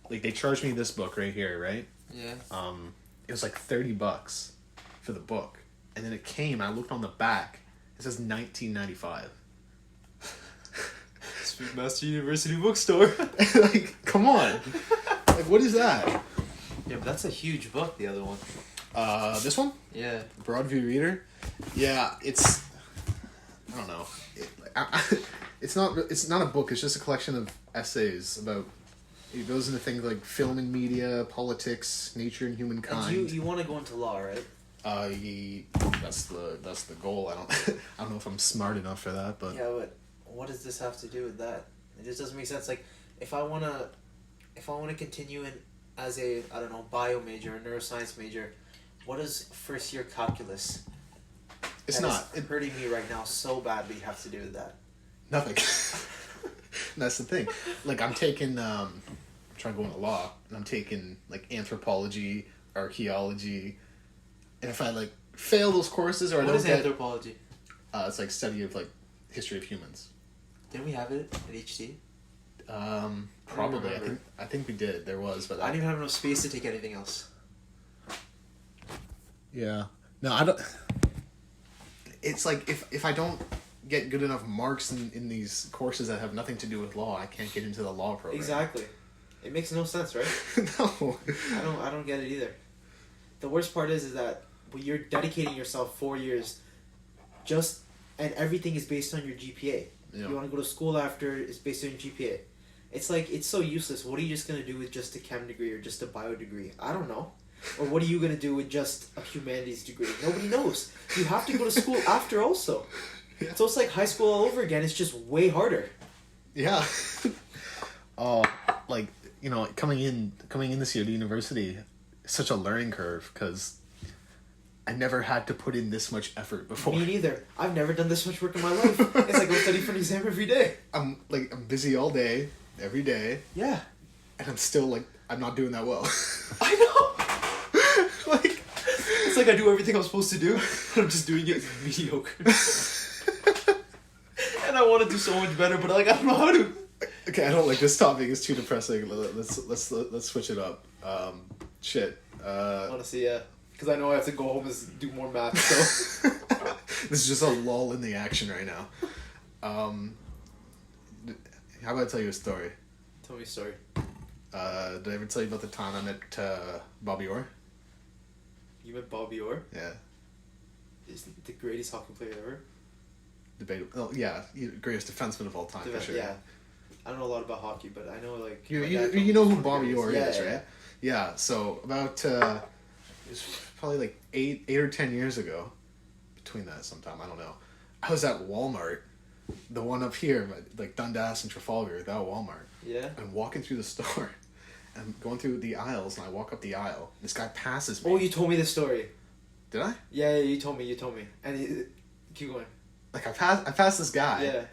like they charged me this book right here, right? Yeah. It was like $30 for the book, and then it came. I looked on the back. It says 1995. Speedmaster University bookstore. Like, come on. Like, what is that? Yeah, but that's a huge book. The other one. This one? Yeah. Broadview Reader. Yeah, it's. I don't know. It's not a book. It's just a collection of essays about. It goes into things like film and media, politics, nature and humankind. And you want to go into law, right? That's the goal. I don't know if I'm smart enough for that, but Yeah, but what does this have to do with that? It just doesn't make sense. Like, if I wanna continue in as a, I don't know, bio major or neuroscience major, what does first year calculus? it's that not. is hurting me right now so badly have to do with that. Nothing. That's the thing. Like, I'm taking, I'm trying to go into law, and I'm taking, like, anthropology, archaeology, and if I, like, fail those courses or I What don't is get... anthropology? It's, like, study of, like, history of humans. Didn't we have it at HT? Probably. remember. I think we did. There was, but... I didn't even have enough space to take anything else. Yeah. No, I don't... It's like, if I don't get good enough marks in these courses that have nothing to do with law, I can't get into the law program. Exactly. It makes no sense, right? No. I don't get it either. The worst part is that when you're dedicating yourself 4 years, and everything is based on your GPA. Yeah. You want to go to school after, it's based on your GPA. It's like, it's so useless. What are you just going to do with just a chem degree or just a bio degree? I don't know. Or what are you going to do with just a humanities degree? Nobody knows. You have to go to school after also. Yeah. So it's like high school all over again. It's just way harder. Yeah. Oh, like, you know, coming in this year to university, it's such a learning curve because I never had to put in this much effort before. Me neither. I've never done this much work in my life. It's like I'm studying for an exam every day. I'm busy all day, every day, Yeah. and I'm still like, I'm not doing that well. I know. Like, it's like I do everything I'm supposed to do, but I'm just doing it mediocre. And I want to do so much better, but like I don't know how to. Okay, I don't like this topic. It's too depressing. Let's switch it up. Shit. Honestly, yeah. Because I know I have to go home and do more math, so. This is just a lull in the action right now. How about I tell you a story? Tell me a story. Did I ever tell you about the time I met Bobby Orr? You met Bobby Orr? Yeah. Is the greatest hockey player ever? Debatable. Oh, yeah, greatest defenseman of all time, for sure. Yeah. I don't know a lot about hockey, but I know, like... You know who Bobby Orr yeah, is, yeah, right? Yeah, so about, it was probably like 8 or 10 years ago, between that sometime, I don't know. I was at Walmart, the one up here, like Dundas and Trafalgar, that Walmart. Yeah? I'm walking through the store, and I'm going through the aisles, and I walk up the aisle. This guy passes me. Oh, you told me this story. Did I? Yeah, you told me. And keep going. Like, I passed this guy. Yeah.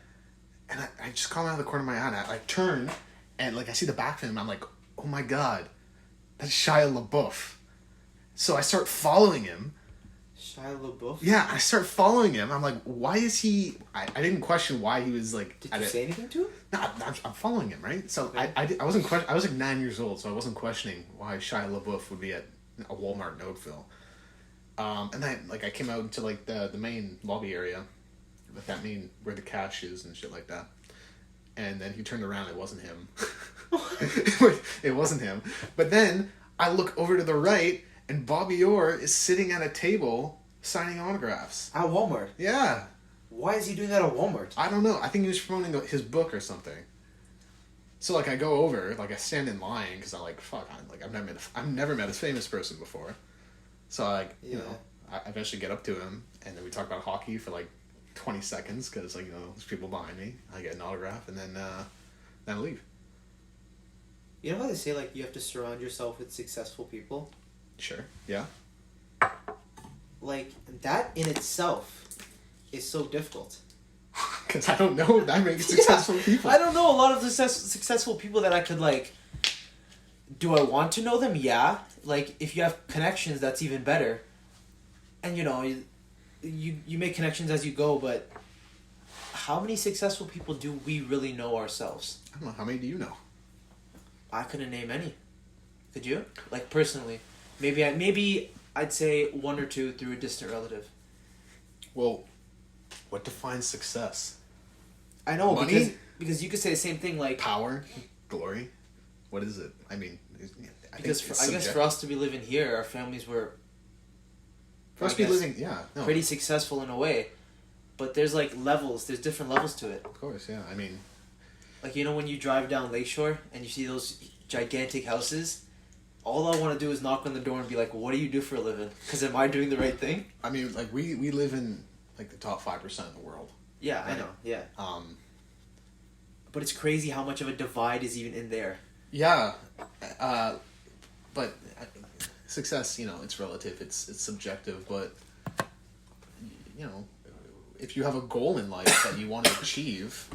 And I just caught him out of the corner of my eye, and I like turn, and like I see the back of him, and I'm like, oh my god, that's Shia LaBeouf. So I start following him. Shia LaBeouf? Yeah, I start following him. I'm like, why is he... I didn't question why he was like... Did you say anything to him? No, I'm following him, right? So Okay. I wasn't I was like 9 years old, so I wasn't questioning why Shia LaBeouf would be at a Walmart in Oakville. And then like I came out into like the main lobby area, like that main where the cash is and shit like that. And then he turned around. It wasn't him. It wasn't him. But then I look over to the right, and Bobby Orr is sitting at a table signing autographs. At Walmart? Yeah. Why is he doing that at Walmart? I don't know. I think he was promoting his book or something. So like I go over, like I stand in line because I'm like, fuck, I've never met a famous person before. So I I eventually get up to him, and then we talk about hockey for like 20 seconds because like there's people behind me. I get an autograph, and then I leave. You know how they say like you have to surround yourself with successful people? Sure. Yeah. Like that in itself is so difficult. Because I don't know that many successful people. I don't know a lot of successful people that I could like. Do I want to know them? Yeah. Like if you have connections, that's even better. And you make connections as you go, but how many successful people do we really know ourselves? I don't know. How many do you know? I couldn't name any. Could you? Like personally, maybe I'd say one or two through a distant relative. Well, what defines success? I know Money? because you could say the same thing like Power, glory. What is it? I mean, I because I guess for us to be living here, our families were for us to be living, pretty successful in a way, but there's like levels. There's different levels to it. Of course, yeah. I mean, like when you drive down Lakeshore and you see those gigantic houses. All I want to do is knock on the door and be like, "What do you do for a living? Because am I doing the right thing?" I mean, like we live in like the top 5% of the world. Yeah, right? I know. Yeah. But it's crazy how much of a divide is even in there. Yeah, but success, it's relative. It's subjective. But if you have a goal in life that you want to achieve,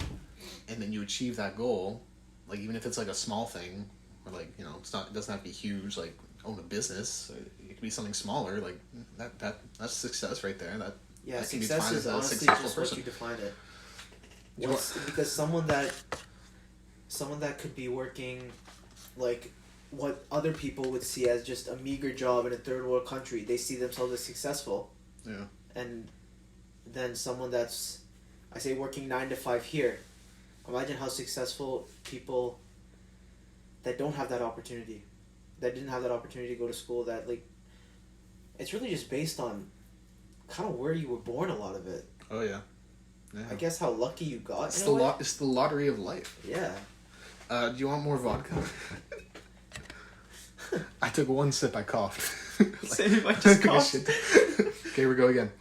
and then you achieve that goal, like even if it's like a small thing. Or like it doesn't have to be huge. Like own a business, it could be something smaller. Like that's success right there. That can be success defined is as a honestly successful just person. what you define it. Because someone that could be working, like what other people would see as just a meager job in a third world country, they see themselves as successful. Yeah. And then someone that's, I say, working 9 to 5 here. Imagine how successful people that don't have that opportunity, that didn't have that opportunity to go to school, that like, it's really just based on kind of where you were born, a lot of it. Oh yeah. I guess how lucky you got. It's it's the lottery of life. Yeah. Do you want more vodka? I took one sip, I coughed. Same, I just coughed. Okay, here we go again.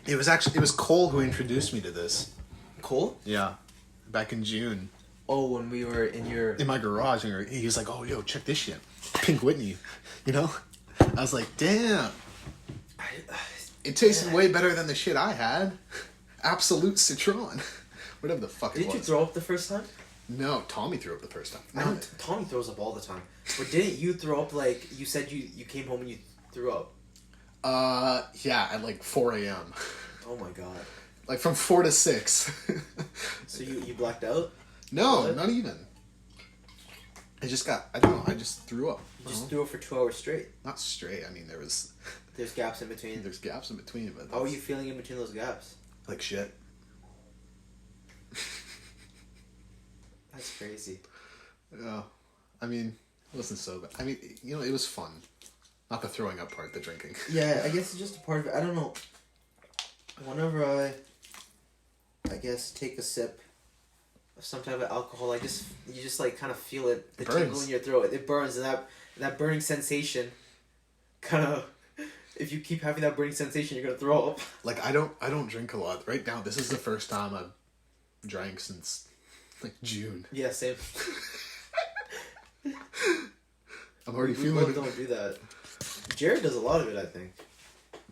It was Cole who introduced me to this. Cole? Yeah, back in June. Oh, when we were in my garage, and he was like, "Oh, yo, check this shit, Pink Whitney," I was like, "Damn, it tasted way better than the shit I had." Absolute Citron, whatever the fuck it was. Did you throw up the first time? No, Tommy threw up the first time. I know Tommy throws up all the time. But didn't you throw up, like, you said you came home and you threw up? Yeah, at like 4 a.m. Oh my god. Like from 4 to 6. So you blacked out? No, What? not even. I don't know, I just threw up. You just threw up for 2 hours straight? Not straight, I mean, there's gaps in between? There's gaps in between, but... How are you feeling in between those gaps? Like shit. That's crazy. Yeah. I mean, it wasn't so bad. I mean, it was fun. Not the throwing up part, the drinking. Yeah, I guess it's just a part of it. I don't know. Whenever I guess, take a sip of some type of alcohol, you just like kind of feel it, the tingle in your throat. It burns, and that burning sensation kind of, if you keep having that burning sensation, you're gonna throw up. Like, I don't drink a lot. Right now, this is the first time I've drank since, like, June. Yeah, same. I'm already we feeling both don't do that. Jared does a lot of it, I think.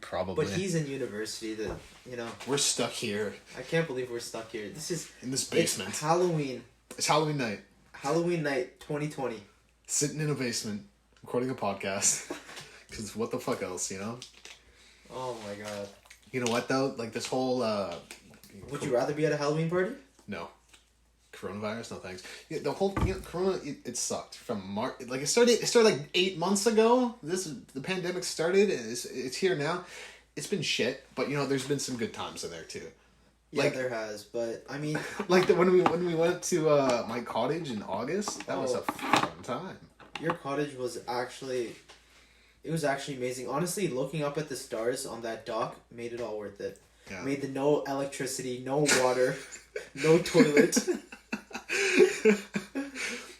Probably. But he's in university, We're stuck here. I can't believe we're stuck here. This is... In this basement. It's Halloween. It's Halloween night. Halloween night 2020. Sitting in a basement, recording a podcast. Because what the fuck else, Oh my god. You know what, though? Like, this whole, Would you rather be at a Halloween party? No. Coronavirus? No thanks. Yeah, the whole, Corona, it sucked. From March, like, it started like 8 months ago. The pandemic started, and it's here now. It's been shit, but, there's been some good times in there, too. Yeah, Like, there has, but, I mean... Like, when we went to, my cottage in August, that was a fun time. Your cottage was actually... It was actually amazing. Honestly, looking up at the stars on that dock made it all worth it. Yeah. Made the no electricity, no water, no toilet.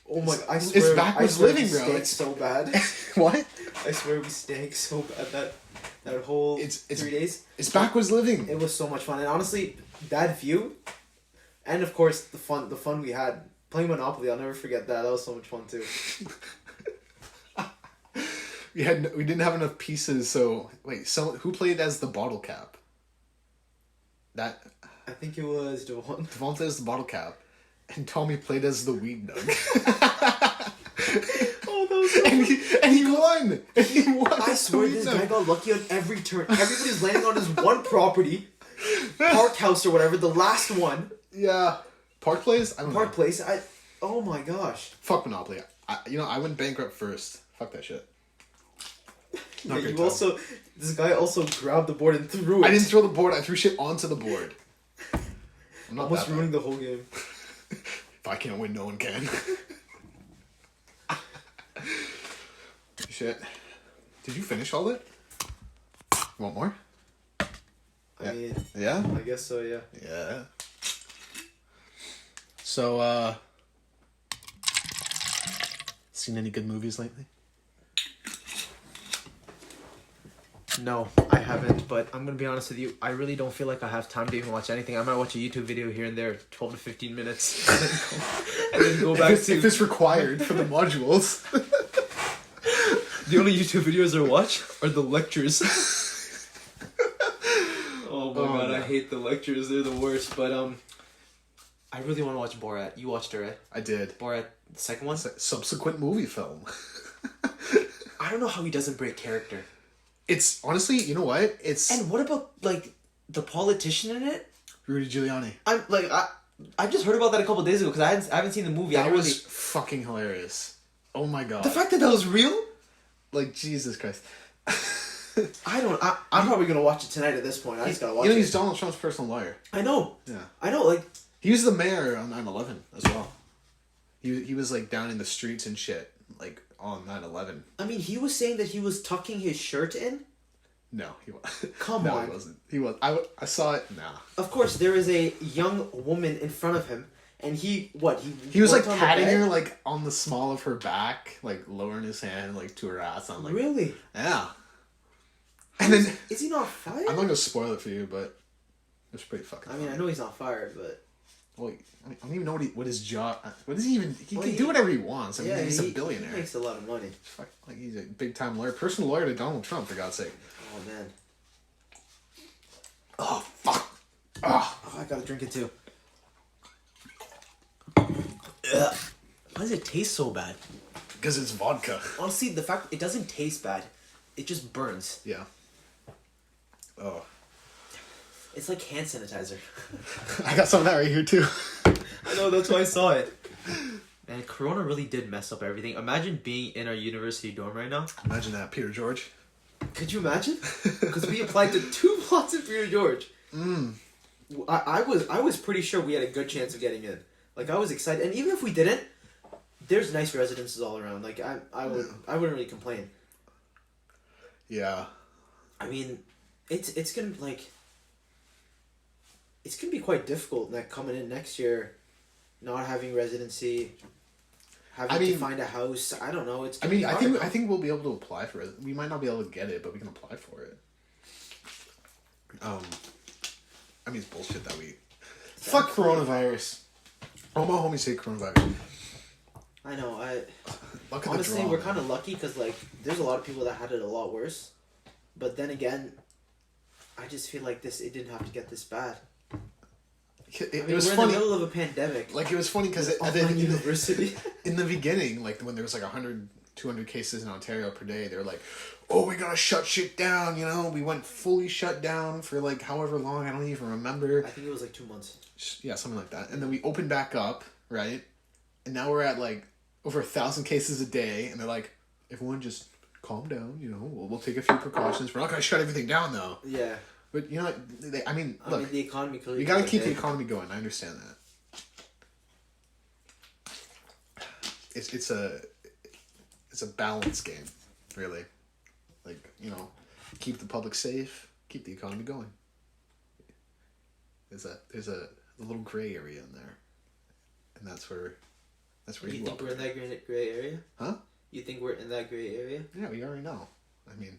Oh my! I swear, it's backwards living, we bro. stank It's so bad. What? I swear we stank so bad that whole 3 days. It's backwards living. It was so much fun, and honestly, that view, and of course the fun we had playing Monopoly. I'll never forget that. That was so much fun too. We didn't have enough pieces, so wait. Who played as the bottle cap? That. I think it was Devon. Devonta as the bottle cap, and Tommy played as the weed nug. Oh, that was so and he won. And he won. I swear this guy got lucky on every turn. Everybody's landing on his one property, park house or whatever, the last one. Yeah. Park Place? I don't Park know. Place. Oh my gosh. Fuck Monopoly. I went bankrupt first. Fuck that shit. Yeah, Not great you time. also. This guy also grabbed the board and threw it. I didn't throw the board. I threw shit onto the board. I'm not Almost that bad. ruining the whole game. If I can't win, no one can. Shit. Did you finish all that? Want more? I mean, Yeah? I guess so. Yeah. Yeah. So, seen any good movies lately? No, I haven't, but I'm gonna be honest with you. I really don't feel like I have time to even watch anything. I might watch a YouTube video here and there, 12 to 15 minutes, and then go back If to it's required for the modules. the only YouTube videos I watch are the lectures. Oh my god, no. I hate the lectures. They're the worst. But I really want to watch Borat. You watched it, right? I did. Borat, the second one. Subsequent movie film. I don't know how he doesn't break character. It's honestly, you know what? It's And what about like the politician in it? Rudy Giuliani. I just heard about that a couple days ago because I haven't seen the movie. That I was really fucking hilarious. Oh my god. the fact that was real. Like Jesus Christ. I'm probably gonna watch it tonight. At this point, I just gotta watch You know, it. he's Donald Trump's personal lawyer. I know. Yeah. I know. Like He was the mayor on 9/11 as well. He was like down in the streets and shit, like on 9/11. I mean, he was saying that he was tucking his shirt in. No, he was. Come no, on. he wasn't. He was. I saw it. Nah. Of course, there is a young woman in front of him, and he He was like worked on the patting bed? her like on the small of her back, like lowering his hand like to her ass. I'm like, Really? yeah. And then Is he not fired? I'm not gonna spoil it for you, but it's pretty fucking. I mean, I know he's not fired, but Well, I don't even know what his job. What is he even? He Well, can he- do whatever he wants. I mean, yeah, he's a he billionaire. makes a lot of money. Fuck, like he's a big time lawyer, personal lawyer to Donald Trump, for God's sake. Oh man. Oh fuck. Ah. Oh, I gotta drink it too. Ugh. Why does it taste so bad? Because it's vodka. Honestly, the fact it doesn't taste bad, it just burns. Yeah. Oh. It's like hand sanitizer. I got some of that right here too. I know, that's why I saw it. Man, Corona really did mess up everything. Imagine being in our university dorm right now. Imagine that, Peter George. Could you imagine? Because we applied to 2 plots in Peter George. I was pretty sure we had a good chance of getting in. Like, I was excited. And even if we didn't, there's nice residences all around. Like, I wouldn't really complain. Yeah. I mean, it's gonna like it's gonna be quite difficult like coming in next year, not having residency, having to find a house. I don't know. It's. I Gonna mean, be I hard. think we'll be able to apply for it. We might not be able to get it, but we can apply for it. I mean, it's bullshit that we. Fuck coronavirus. All my homies hate coronavirus. I know. Look at Honestly, the draw. we're kind of lucky because like there's a lot of people that had it a lot worse, but then again, I just feel like it didn't have to get this bad. It was we're funny. in the middle of a pandemic. Like, it was funny because Online university. in the beginning, like when there was like 100, 200 cases in Ontario per day, they were like, "Oh, we gotta shut shit down." You know, we went fully shut down for like however long. I don't even remember. I think it was like 2 months. Yeah, something like that. And then we opened back up, right? And now we're at like over 1,000 cases a day, and they're like, "Everyone, just calm down. You know, we'll take a few precautions. We're not gonna shut everything down, though." Yeah. But you know, I mean, look, the economy. you gotta keep the economy going. I understand that. It's a balance game, really. Like, you know, keep the public safe, keep the economy going. There's a little gray area in there, and that's where You you think we're in that gray area? Huh? You think we're in that gray area? Yeah, we already know. I mean,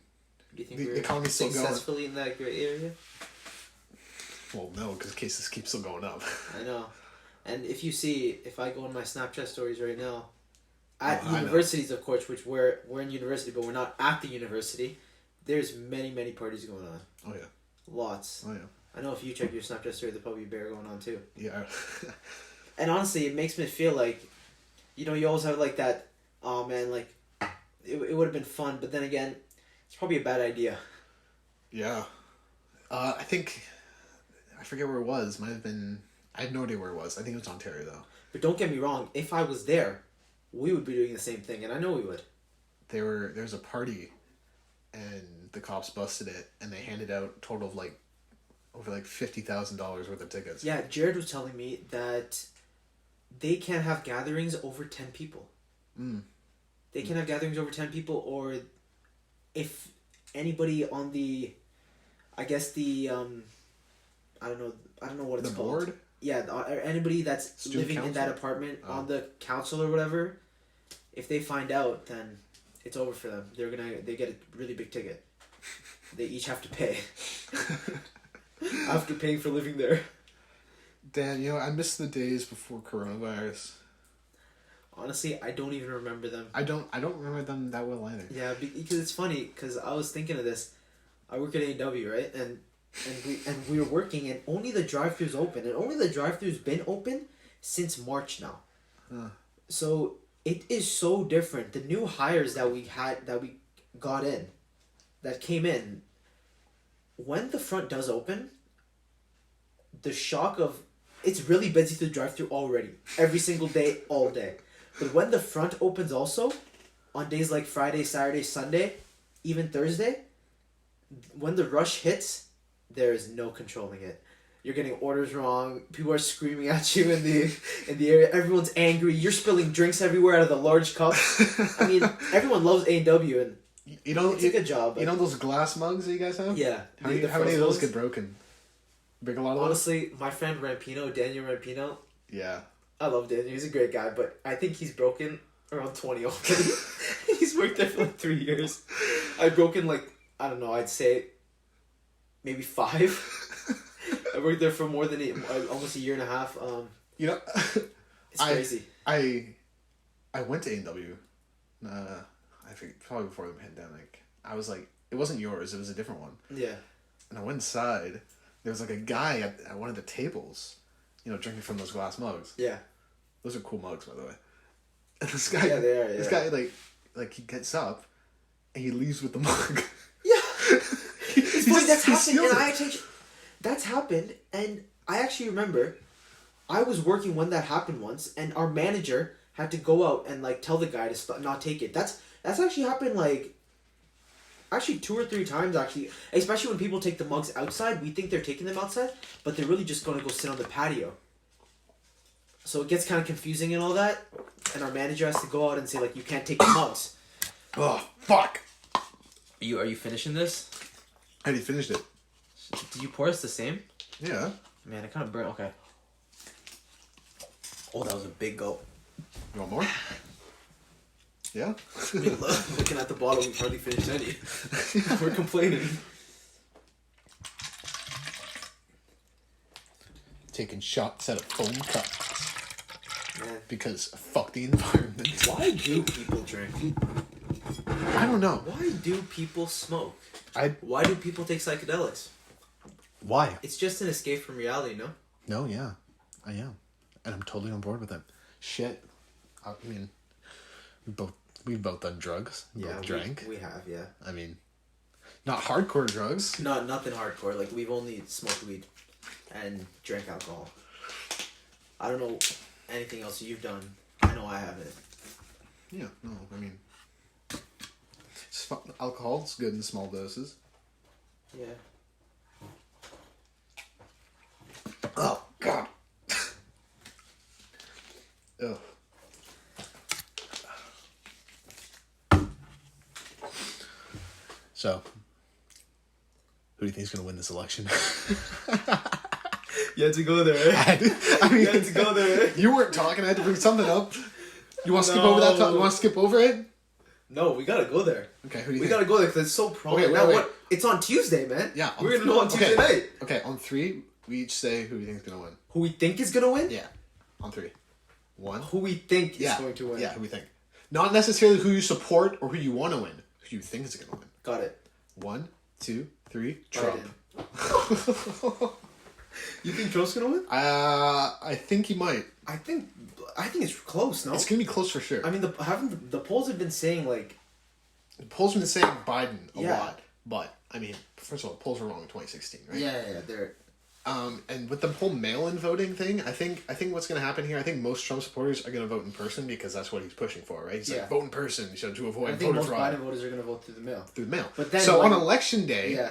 You think The we're economy's still going. successfully in that gray area? well, no, because cases keep still going up. I know. And if I go on my Snapchat stories right now, at Oh, I know. universities, of course, which we're in university, but we're not at the university, there's many, many parties going on. Oh yeah. Lots. Oh yeah. I know if you check your Snapchat story, there'll probably be a bear going on too. Yeah. And honestly, it makes me feel like, you know, you always have like that, oh man, like, it would have been fun, but then again, it's probably a bad idea. Yeah. I think I forget where it was. Might have been I had no idea where it was. I think it was Ontario though. But don't get me wrong. If I was there, we would be doing the same thing, and I know we would. There was a party, and the cops busted it, and they handed out a total of like over like $50,000 worth of tickets. Yeah, Jared was telling me that they can't have gatherings over 10 people. They can't have gatherings over 10 people, or if anybody on the, I guess the, I don't know what it's The called. board? Yeah, anybody that's Student living in that council? apartment Oh. on the council or whatever, if they find out, then it's over for them. They get a really big ticket. They each have to pay. After paying for living there. Dan, I miss the days before coronavirus. Honestly, I don't even remember them. I don't remember them that well either. Yeah, because it's funny, because I was thinking of this. I work at A&W, right? And we were working, and only the drive-thru's open, and only the drive-thru's been open since March now. Huh. So it is so different. The new hires that we got in, that came in, when the front does open, the shock of, it's really busy through the drive-thru already, every single day, all day. But when the front opens also, on days like Friday, Saturday, Sunday, even Thursday, when the rush hits, there is no controlling it. You're getting orders wrong. People are screaming at you in the area. Everyone's angry. You're spilling drinks everywhere out of the large cups. I mean, everyone loves A&W, and it's a good job. But those glass mugs that you guys have? yeah. How many of those get broken? Break a lot of those? Honestly, my friend Rampino, Daniel Rampino, Yeah. I love Daniel. He's a great guy, but I think he's broken around 20 already. He's worked there for like 3 years. I've broken like, I don't know, I'd say maybe 5. I worked there for more than almost a year and a half. It's crazy. I went to A&W. I think probably before the pandemic. I was like, it wasn't yours. It was a different one. Yeah. And I went inside. There was like a guy at one of the tables, drinking from those glass mugs. Yeah. Those are cool mugs, by the way. And this guy, Yeah, they are. Yeah. This guy like he gets up, and he leaves with the mug. Yeah. It's funny, that's he happened, steals and it. I actually, that's happened, and I actually remember, I was working when that happened once, and our manager had to go out and like tell the guy to not take it. That's actually happened like, actually 2 or 3 times actually, especially when people take the mugs outside. We think they're taking them outside, but they're really just going to go sit on the patio. So it gets kind of confusing and all that, and our manager has to go out and say like, you can't take the mugs. Oh fuck! Are you finishing this? I already finished it. Did you pour us the same? Yeah. Man, it kind of burnt. Okay. Oh, that was a big gulp. You want more? Yeah. Looking at the bottle, we hardly finished any. We're complaining. Taking shots at a foam cup Man, because fuck the environment. why do people drink? I don't know. Why do people smoke? I Why do people take psychedelics? why? It's just an escape from reality, no? No, yeah, I am, and I'm totally on board with it. Shit, I mean, we've both done drugs. Both drank. We have, yeah. I mean, not hardcore drugs. Nothing hardcore. Like, we've only smoked weed and drank alcohol. I don't know anything else you've done. I know I haven't. Yeah, no, I mean, alcohol's good in small doses. Yeah. Oh God. Ugh. So, who do you think is going to win this election? You had to go there, eh? I mean, You had to go there, eh? You weren't talking. I had to bring something up. You want to skip over that? You want to skip over it? No, we gotta go there. Okay, who do you We think? gotta go there because it's so prominent. Okay, Now wait. what? It's on Tuesday, man. Yeah, We're gonna know on Tuesday night. Okay, on 3, we each say who we think is going to win. Who we think is gonna win? Yeah, on 3. 1. Who we think Yeah, is going to win? Yeah, who we think. Not necessarily who you support or who you want to win. Who you think is going to win. Got it. 1, 2, 3. Trump. Biden. You think Trump's gonna win? I think he might. I think it's close. No, It's going to be close for sure. I mean the polls have been saying like The polls have been saying Biden a Yeah. lot, but I mean, first of all, the polls were wrong in 2016, right? yeah they're And with the whole mail-in voting thing, I think what's going to happen here, I think most Trump supporters are going to vote in person because that's what he's pushing for, right? He's like, vote in person, so to avoid I think voter most fraud. Biden voters are going to vote through the mail. Through the mail. But then so on election day,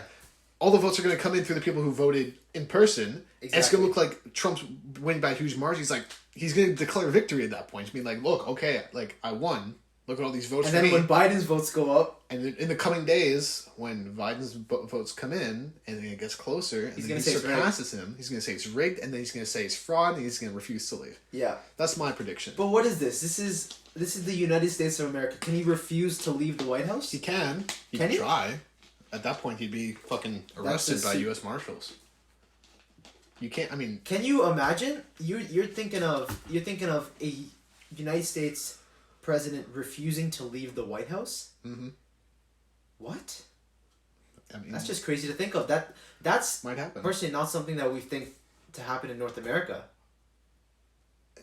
all the votes are going to come in through the people who voted in person. Exactly. And it's going to look like Trump's winning by a huge margin. He's going to declare victory at that point. He's being like, look, okay, like, I won. Look at all these votes and for me. And then when Biden's votes go up... And in the coming days, when Biden's votes come in, and then it gets closer, and he's then he surpasses him, he's going to say it's rigged, and then he's going to say it's fraud, and he's going to refuse to leave. Yeah. That's my prediction. But what is this? This is the United States of America. Can he refuse to leave the White House? He can. He can try. At that point, he'd be fucking arrested by U.S. Marshals. You can't, I mean... Can you imagine? You're thinking of a United States... president refusing to leave the White House? Mm-hmm. What? I mean, that's just crazy to think of. That's might happen. Personally, not something that we think to happen in North America.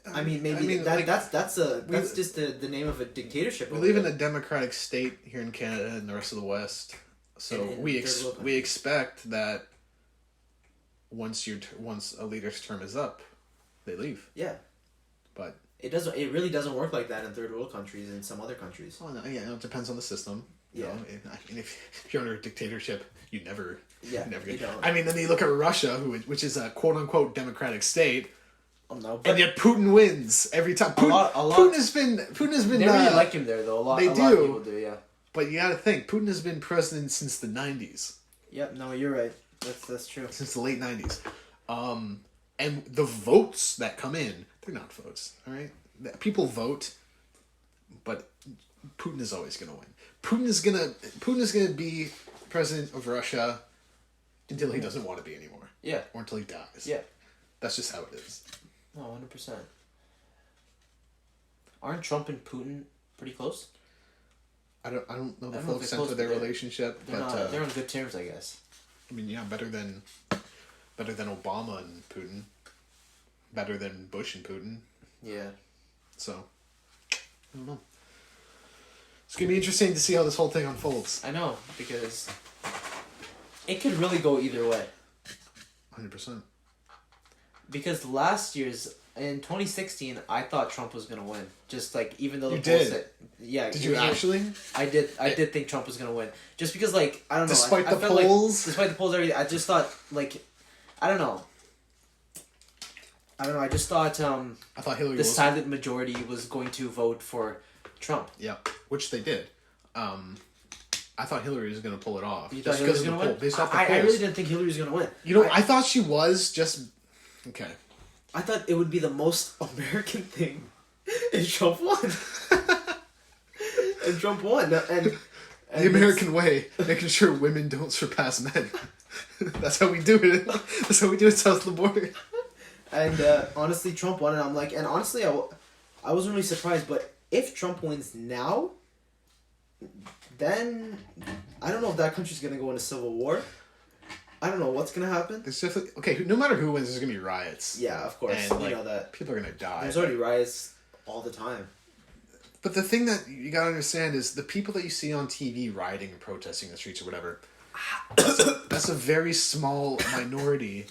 That's just the name of a dictatorship. We live in a democratic state here in Canada and the rest of the West, so we expect that once a leader's term is up, they leave. Yeah, but. It really doesn't work like that in third world countries and some other countries. Oh, no, yeah, it depends on the system. You know? I mean, if you're under a dictatorship, you never get. I mean, then you look at Russia, which is a quote unquote democratic state. Oh, no, and yet Putin wins every time. Putin has been. They really like him there, though. A lot of people do, yeah. But you got to think, Putin has been president since the 90s. Yep. No, you're right. That's true. Since the late 90s, and the votes that come in. They're not votes, all right? People vote, but Putin is always going to win. Putin is going to be president of Russia until he doesn't want to be anymore. Yeah. Or until he dies. Yeah. That's just how it is. Oh, 100%. Aren't Trump and Putin pretty close? I don't know the full extent of their relationship, but they're on good terms, I guess. I mean, yeah, better than Obama and Putin. Better than Bush and Putin. Yeah. So, I don't know. It's going to be interesting to see how this whole thing unfolds. I know, because it could really go either way. 100%. Because in 2016, I thought Trump was going to win. Just like, even though the polls said... Yeah. Did you actually? I did think Trump was going to win. Just because, like, I don't know. Despite the polls? Despite the polls, everything, I just thought, like, I don't know. I just thought I thought Hillary the silent majority was going to vote for Trump. Yeah, which they did. I thought Hillary was going to pull it off. You thought Hillary was going to win? Based off the I polls. really didn't think Hillary was going to win. You know, I thought she was just... Okay. I thought it would be the most American thing if Trump won. And Trump won. And the American way, making sure women don't surpass men. That's how we do it. That's how we do it south of the border. And honestly, Trump won, and I'm like, and honestly, I wasn't really surprised. But if Trump wins now, then I don't know if that country's gonna go into civil war. I don't know what's gonna happen. It's definitely okay. No matter who wins, there's gonna be riots. Yeah, of course. And, you know that people are gonna die. There's already riots all the time. But the thing that you gotta understand is the people that you see on TV rioting and protesting in the streets or whatever. That's a very small minority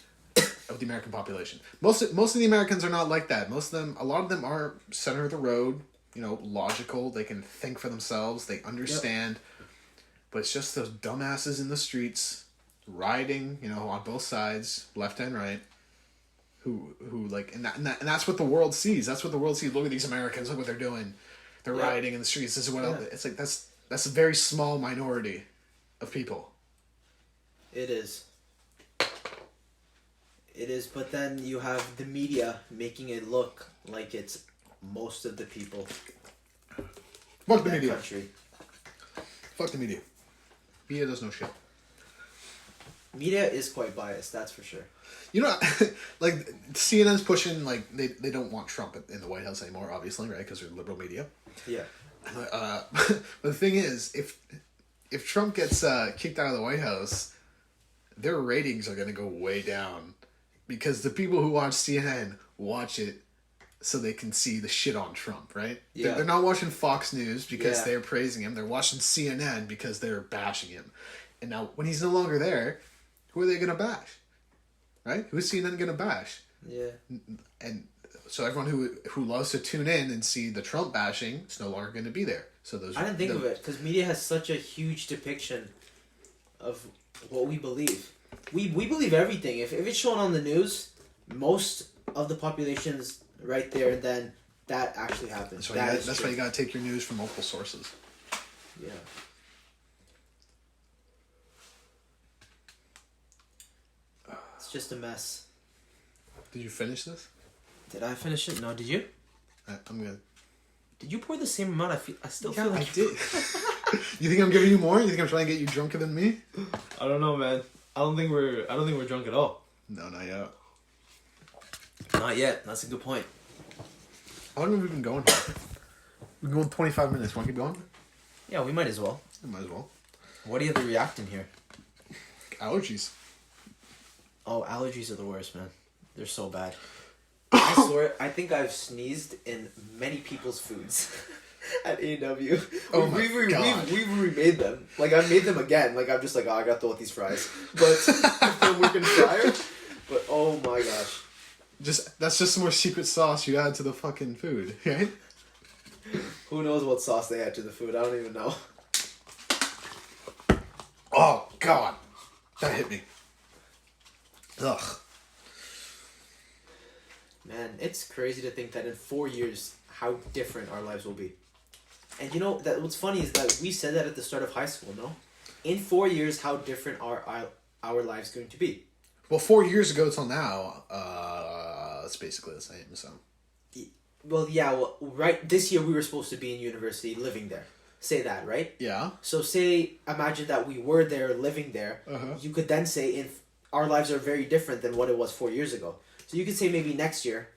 of the American population. Most of the Americans are not like that. A lot of them are center of the road, logical. They can think for themselves. They understand. Yep. But it's just those dumbasses in the streets, rioting, on both sides, left and right, who like, and that's what the world sees. That's what the world sees. Look at these Americans. Look what they're doing. They're rioting in the streets. This is what it's like. That's a very small minority of people. It is. It is, but then you have the media making it look like it's most of the people. Fuck the media. Country. Fuck the media. Media does no shit. Media is quite biased, that's for sure. Like, CNN's pushing, like, they don't want Trump in the White House anymore, obviously, right? Because they're liberal media. Yeah. But the thing is, if Trump gets kicked out of the White House, their ratings are going to go way down. Because the people who watch CNN watch it so they can see the shit on Trump, right? Yeah. They're not watching Fox News because they're praising him. They're watching CNN because they're bashing him. And now, when he's no longer there, who are they going to bash? right? Who's CNN gonna bash? Yeah. And so everyone who loves to tune in and see the Trump bashing is no longer going to be there. So those I didn't think of it because media has such a huge depiction of what we believe. We believe everything. If it's shown on the news, most of the population's right there. Then that actually happens. That's why you got to take your news from multiple sources. Yeah. It's just a mess. Did you finish this? Did I finish it? No, did you? I'm good. Did you pour the same amount? I still Yeah, feel like I did. You think I'm giving you more? You think I'm trying to get you drunker than me? I don't know, man. I don't think we're drunk at all. No, not yet. Not yet. That's a good point. How long have we been going here? We've been going 25 minutes. Want to keep going? Yeah, we might as well. Might as well. What do you have to react in here? Allergies. Oh, allergies are the worst, man. They're so bad. I swear, I think I've sneezed in many people's foods at A&W. Oh we've God. remade them. Like, I've made them again. Like, I'm just like, oh, I got to with these fries. But they're working fryer. But, oh my gosh. That's just some more secret sauce you add to the fucking food, right? Who knows what sauce they add to the food? I don't even know. Oh, God. That hit me. Ugh. Man, it's crazy to think that in 4 years, how different our lives will be. And you know, that what's funny is that we said that at the start of high school, no? In 4 years, how different are our lives going to be? Well, 4 years ago till now, it's basically the same, so. Well, yeah, right, this year we were supposed to be in university living there. Say that, right? Yeah. So imagine that we were there living there. Uh-huh. You could then say our lives are very different than what it was 4 years ago. So you could say maybe next year,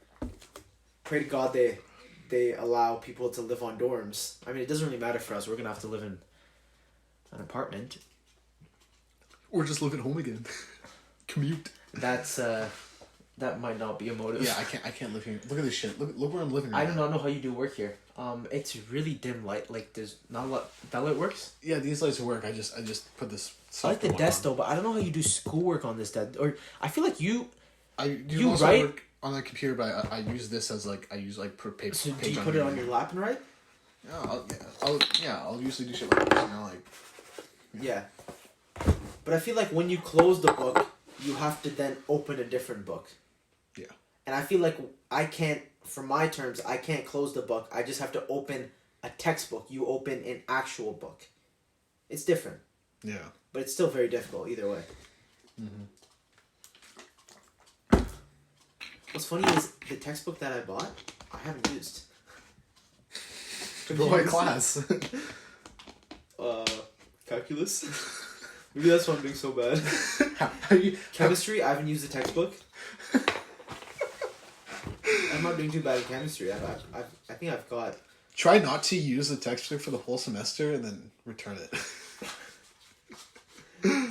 pray to God they allow people to live on dorms. I mean, it doesn't really matter for us. We're going to have to live in an apartment. Or just live at home again. Commute. That might not be a motive. Yeah, I can't live here. Look at this shit. Look where I'm living right I now. do not know how you do work here. It's really dim light. Like, there's not a lot. That light works? Yeah, these lights work. I just put this. I like the desk though, but I don't know how you do schoolwork on this desk. Or I feel like you also write work on the computer, but I use this as per paper. So do you put it on your lap and write? Yeah, I'll usually do shit like this. Yeah. But I feel like when you close the book, you have to then open a different book. Yeah. And I feel like I can't, for my terms, I can't close the book. I just have to open a textbook. You open an actual book. It's different. Yeah. But it's still very difficult either way. Mm-hmm. What's funny is the textbook that I bought, I haven't used. For what class? Calculus. Maybe that's why I'm doing so bad. Chemistry, I haven't used the textbook. I'm not doing too bad in chemistry. I think I've got... Try not to use the textbook for the whole semester and then return it.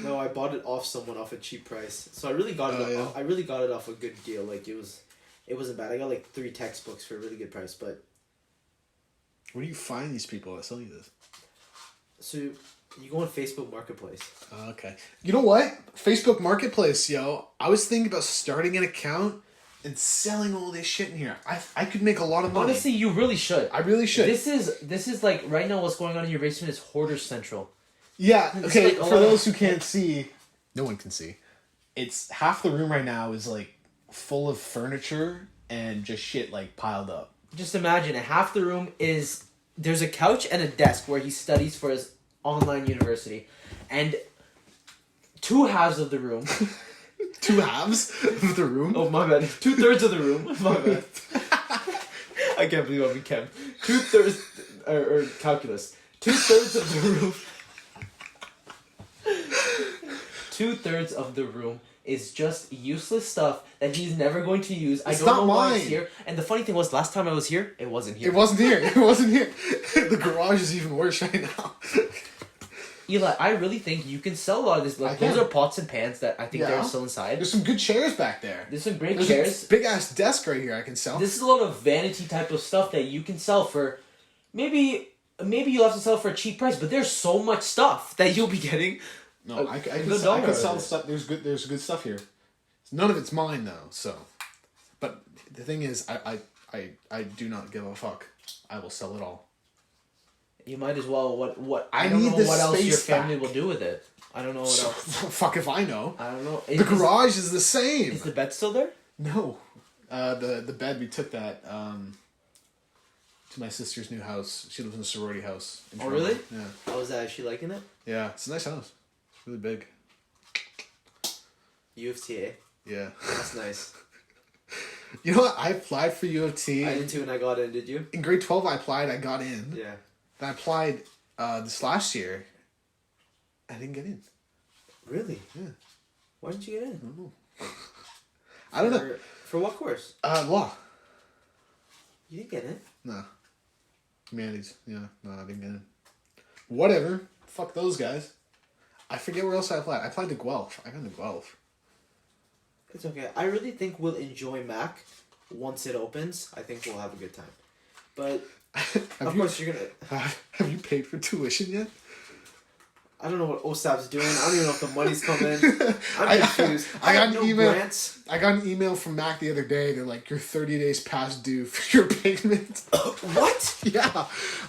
No, I bought it off someone off a cheap price. So I really got it. Yeah. I really got it off a good deal. Like it wasn't bad. I got like 3 textbooks for a really good price. But where do you find these people that sell you this? so you go on Facebook Marketplace. Okay. You know what? Facebook Marketplace, yo. I was thinking about starting an account and selling all this shit in here. I could make a lot of money. Honestly, you really should. I really should. This is like right now. What's going on in your basement is Hoarder Central. Yeah, It's okay, like for those who can't see, no one can see. It's half the room right now is like full of furniture and just shit like piled up. Just imagine, half the room there's a couch and a desk where he studies for his online university. And 2 halves of the room... 2 halves of the room? Oh, my bad. 2/3 of the room. My bad. I can't believe I'm in chem. 2/3... Or calculus. 2/3 of the room... 2/3 of the room is just useless stuff that he's never going to use. It's I don't not know why mine. it's here. And the funny thing was, last time I was here, it wasn't here. It wasn't here. It wasn't here. The garage is even worse right now. Eli, I really think you can sell a lot of this. Like, those are pots and pans that I think Yeah. they're still inside. There's some good chairs back there. There's some great There's chairs. a big ass desk right here I can sell. This is a lot of vanity type of stuff that you can sell for maybe you'll have to sell for a cheap price, but there's so much stuff that you'll be getting. No, I good could dollar sell of it. stuff. There's good stuff here. None of it's mine though. So, but the thing is, I do not give a fuck. I will sell it all. You might as well. What? I don't need know the what else your space family back. will do with it. I don't know what else. Fuck if I know. I don't know. The garage is the same. Is the bed still there? No, the bed we took that to my sister's new house. She lives in a sorority house. In Oh, Toronto. really? Yeah. How is that? Is she liking it? Yeah, it's a nice house. It's really big. U of T, eh? Yeah. That's nice. You know what? I applied for U of T. I did too, and I got in. Did you? In grade 12, I applied. I got in. Yeah. Then I applied this last year. I didn't get in. Really? Yeah. Why didn't you get in? I don't know. For what course? Law. You didn't get in. No. Humanities. Yeah. No, I didn't get in. Whatever. Fuck those guys. I forget where else I applied. I applied to Guelph. I got into Guelph. It's okay. I really think we'll enjoy Mac once it opens. I think we'll have a good time. But of course you're gonna. Have you paid for tuition yet? I don't know what OSAP's doing. I don't even know if the money's coming. I'm confused. I got have an email. grants. I got an email from Mac the other day. They're like, you're 30 days past due for your payment. What? Yeah.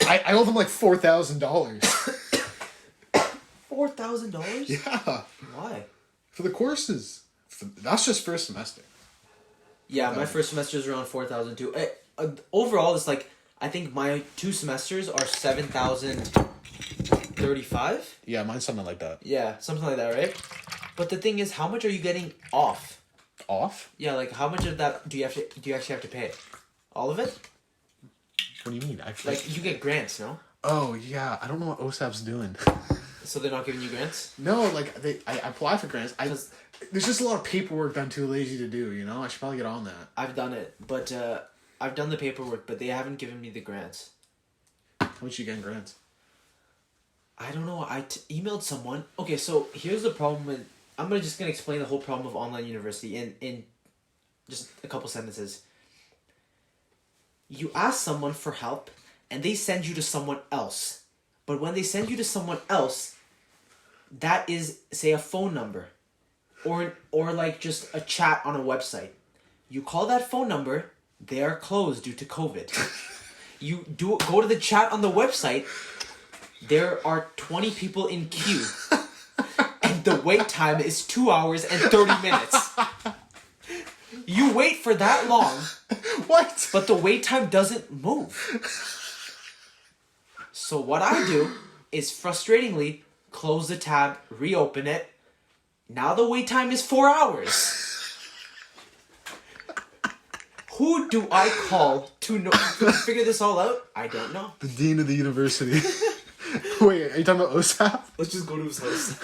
I owe them like $4,000. $4,000? Yeah. Why? For the courses. That's just first semester. Yeah, my first semester is around 4,000 too. Overall, it's like I think my 2 semesters are 7,035. Yeah, mine's something like that. Yeah, something like that, right? But the thing is, how much are you getting off? Off? Yeah, like how much of that do you actually have to pay? All of it? What do you mean? Like you get grants, no? Oh yeah, I don't know what OSAP's doing. So they're not giving you grants? No, like I apply for grants. 'Cause There's just a lot of paperwork that I'm too lazy to do. You know, I should probably get on that. I've done it, but I've done the paperwork, but they haven't given me the grants. How much you getting grants? I don't know. Emailed someone. Okay, so here's the problem with. I'm just gonna explain the whole problem of online university in just a couple sentences. You ask someone for help, and they send you to someone else. But when they send you to someone else, that is, say, a phone number, or like just a chat on a website. You call that phone number, they are closed due to COVID. You go to the chat on the website. There are 20 people in queue. And the wait time is 2 hours and 30 minutes. You wait for that long. What? But the wait time doesn't move. So what I do is frustratingly close the tab, reopen it. Now the wait time is 4 hours. Who do I call to figure this all out? I don't know. The dean of the university. Wait, are you talking about OSAP? Let's just go to his house.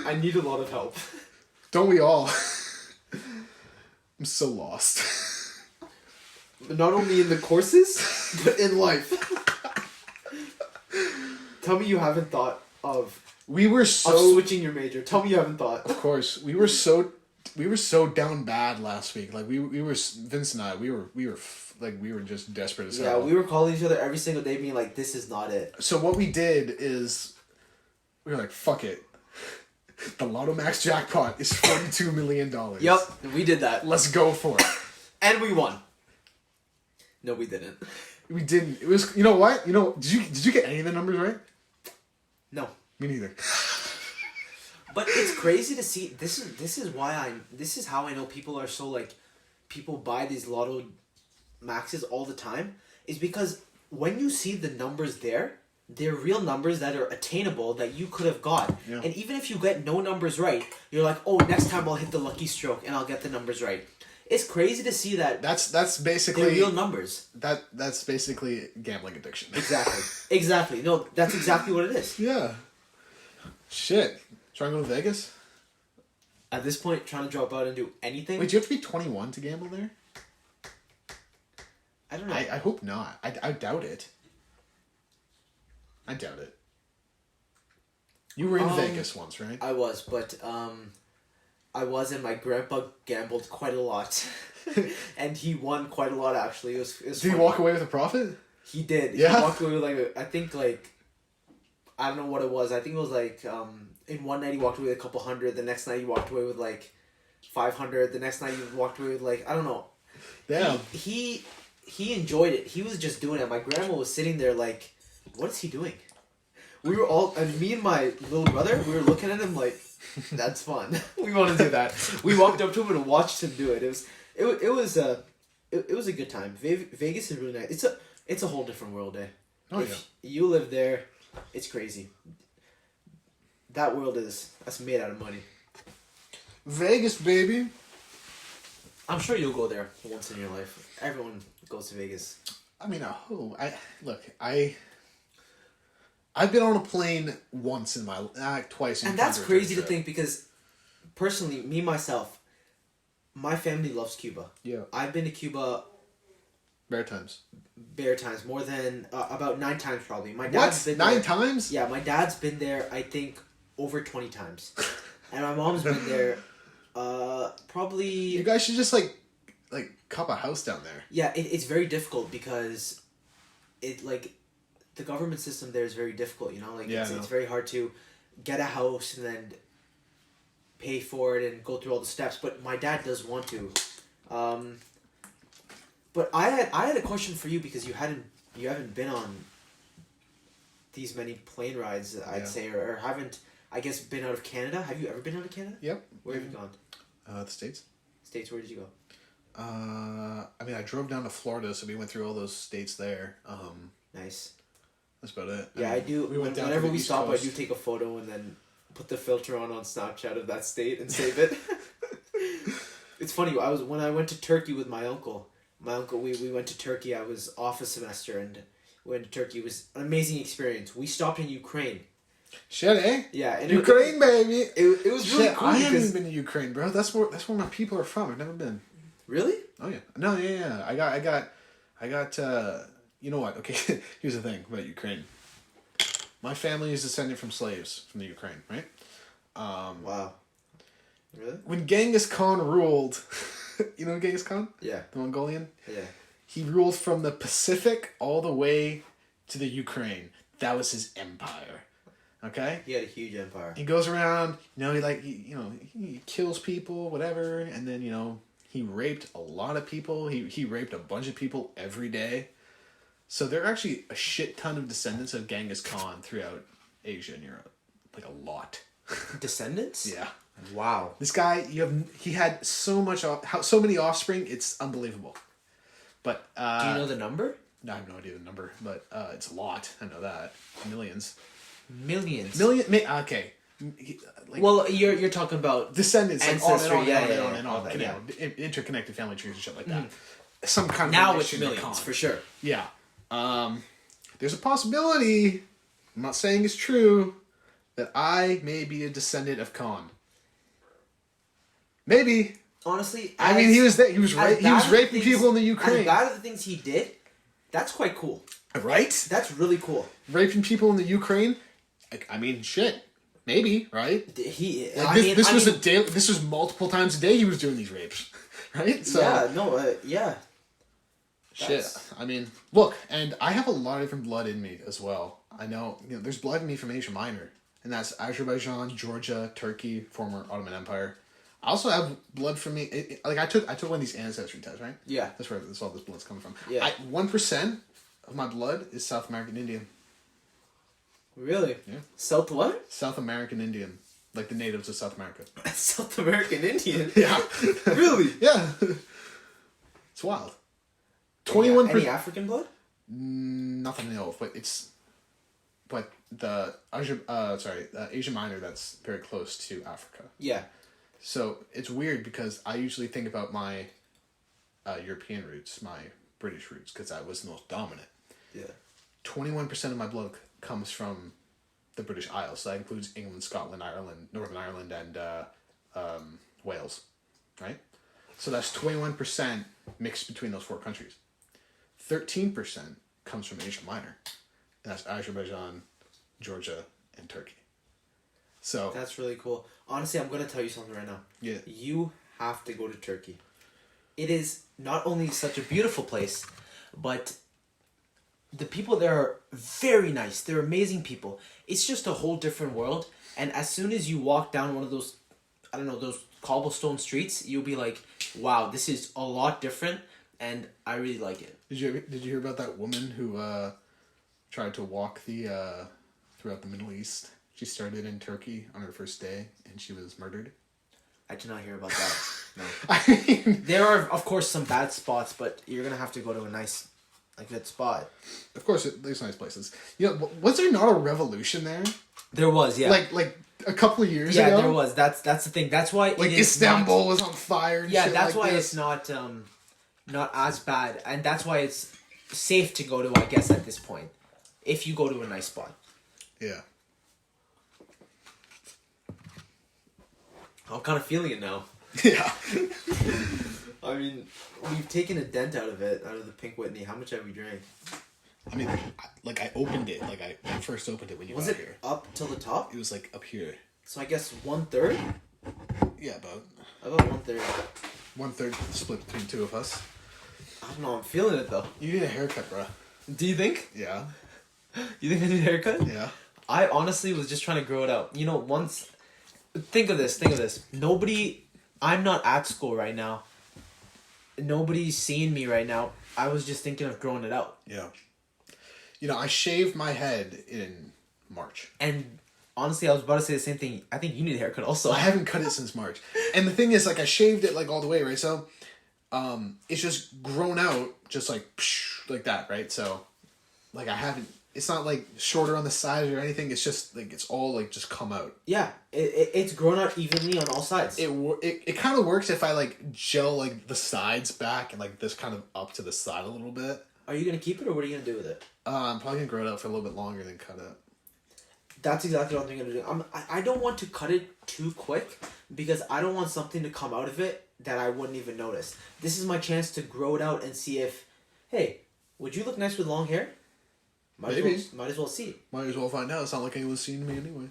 I need a lot of help. Don't we all? I'm so lost. Not only in the courses, but in life. Tell me you haven't thought of We were so. switching your major. Tell me you haven't thought. Of course, we were so down bad last week. Like we were Vince and I. We were just desperate as Yeah, hell. we were calling each other every single day, being like, "This is not it." So what we did is, we were like, "Fuck it." The Lotto Max jackpot is $42 million. Yep, we did that, Let's go for it. and we won. No, we didn't. We didn't. It was. You know what? You know. Did you get any of the numbers right? No. Me neither. But it's crazy to see. This is how I know people are so like, people buy these Lotto Maxes all the time, is because when you see the numbers there, they're real numbers that are attainable that you could have got. Yeah. And even if you get no numbers right, you're like, oh, next time I'll hit the lucky stroke and I'll get the numbers right. It's crazy to see that That's basically they're real numbers. That's basically gambling addiction. Exactly. No, that's exactly what it is. Yeah. Shit. Trying to go to Vegas? At this point, trying to drop out and do anything. Wait, do you have to be 21 to gamble there? I don't know. I hope not. I doubt it. I doubt it. You were in Vegas once, right? I was, but I was, and my grandpa gambled quite a lot, and he won quite a lot. Actually, it was Did he funny. walk away with a profit? He did. Yeah. He walked away with I think I don't know what it was. I think it was like in one night he walked away with a couple hundred. The next night he walked away with like 500. The next night he walked away with like I don't know. Damn. He enjoyed it. He was just doing it. My grandma was sitting there like, what is he doing? We were all, and me and my little brother, we were looking at him like, that's fun. We want to do that. We walked up to him and watched him do it. It was a good time. Vegas is really nice. It's a whole different world, eh? Oh, if you live there, it's crazy. That world that's made out of money. Vegas, baby. I'm sure you'll go there once in your life. Everyone goes to Vegas. I mean, I've been on a plane once in my twice. And that's crazy to think because, personally, me myself, my family loves Cuba. Yeah. I've been to Cuba Bare times. more than about 9 times probably. My What? dad's been 9 there, times? Yeah, my dad's been there. I think over 20 times, and my mom's been there. Probably. You guys should just like cup a house down there. Yeah, it's very difficult because the government system there is very difficult, you know? Like, Yeah, it's very hard to get a house and then pay for it and go through all the steps. But my dad does want to. But I had a question for you because you haven't been on these many plane rides, I'd say, or haven't, I guess, been out of Canada. Have you ever been out of Canada? Yep. Where have you gone? The States. States, where did you go? I mean, I drove down to Florida, so we went through all those states there. Nice. That's about it. Yeah, I do. We went down Whenever to the we East stop, Coast. I do take a photo and then put the filter on Snapchat of that state and save it. It's funny. When I went to Turkey with my uncle. My uncle, we went to Turkey. I was off a semester and we went to Turkey. It was an amazing experience. We stopped in Ukraine. Shit, eh? Yeah, and Ukraine, baby. It was really cool. I haven't because, even been to Ukraine, bro. That's where my people are from. I've never been. Really? Oh yeah. No, yeah. I got. You know what? Okay. Here's the thing about Ukraine. My family is descended from slaves from the Ukraine, right? Wow. Really? When Genghis Khan ruled, you know Genghis Khan? Yeah. The Mongolian? Yeah. He ruled from the Pacific all the way to the Ukraine. That was his empire. Okay? He had a huge empire. He goes around, he kills people, whatever, and then, he raped a lot of people. He raped a bunch of people every day. So there are actually a shit ton of descendants of Genghis Khan throughout Asia and Europe. Like a lot. Descendants? Yeah. Wow. This guy, he had so many offspring, it's unbelievable. But Do you know the number? I have no idea the number, but it's a lot. I know that. Millions. Millions. Okay. Well, you're talking about descendants, ancestry, like on and on. all that, Interconnected family trees and shit like that. Some kind of now it's relation to millions Khan. for sure. Yeah. There's a possibility, I'm not saying it's true, that I may be a descendant of Khan. Maybe. Honestly, I mean, he was there. He was raping people in the Ukraine. As bad as the things he did, that's quite cool. Right? That's really cool. Raping people in the Ukraine. I mean, shit. Maybe, right? This was multiple times a day he was doing these rapes, right? So yeah. Shit. I mean, look, and I have a lot of different blood in me as well. I know, there's blood in me from Asia Minor, and that's Azerbaijan, Georgia, Turkey, former Ottoman Empire. I also have blood from me. I took one of these ancestry tests, right? Yeah. That's where all this blood's coming from. Yeah. 1% of my blood is South American Indian. Really? Yeah. South what? South American Indian, like the natives of South America. South American Indian. Yeah. Really? Yeah. It's wild. 21%. Any African blood? Nothing I know of, but the Asia Minor, that's very close to Africa. Yeah. So it's weird because I usually think about my European roots, my British roots, because I was the most dominant. Yeah. 21% of my blood comes from the British Isles. So that includes England, Scotland, Ireland, Northern Ireland, and Wales, right? So that's 21% mixed between those 4 countries. 13% comes from Asia Minor, and that's Azerbaijan, Georgia, and Turkey. So that's really cool. Honestly, I'm going to tell you something right now. Yeah. You have to go to Turkey. It is not only such a beautiful place, but the people there are very nice. They're amazing people. It's just a whole different world. And as soon as you walk down one of those, I don't know, those cobblestone streets, you'll be like, wow, this is a lot different, and I really like it. Did you hear about that woman who tried to walk the throughout the Middle East? She started in Turkey on her first day, and she was murdered. I did not hear about that. No. I mean, There are, of course, some bad spots, but you're gonna have to go to a nice, good spot. of course, there's nice places. You know, was there not a revolution there? There was, yeah. Like a couple of years ago. Yeah, there was. That's the thing. That's why Like it is Istanbul was on fire. And Yeah, shit that's like why this. it's not as bad, and that's why it's safe to go to. I guess at this point, if you go to a nice spot. Yeah. I'm kind of feeling it now. Yeah. I mean, we've taken a dent out of the Pink Whitney. How much have we drank? I mean, I opened it. Like, I first opened it when you Was got it here. up till the top? It was, like, up here. So I guess 1/3? Yeah, about About 1/3. 1/3 split between two of us. I don't know, I'm feeling it though. You need a haircut, bro. Do you think? Yeah. You think I need a haircut? Yeah. I honestly was just trying to grow it out. You know, once... Think of this. I'm not at school right now. Nobody's seeing me right now. I was just thinking of growing it out. Yeah. You know, I shaved my head in March. And honestly, I was about to say the same thing. I think you need a haircut also. I haven't cut it since March. And the thing is, like, I shaved it, like, all the way, right? So, it's just grown out just, like that, right? So, like, I haven't... It's not, like, shorter on the sides or anything. It's just, like, it's all, like, just come out. Yeah, it's grown out evenly on all sides. It kind of works if I, like, gel, like, the sides back and, like, this kind of up to the side a little bit. Are you going to keep it or what are you going to do with it? I'm probably going to grow it out for a little bit longer than cut it. That's exactly what I'm thinking of doing. I don't want to cut it too quick because I don't want something to come out of it that I wouldn't even notice. This is my chance to grow it out and see if, hey, would you look nice with long hair? Might as well see. Might as well find out. It's not like anyone's seen me anyway.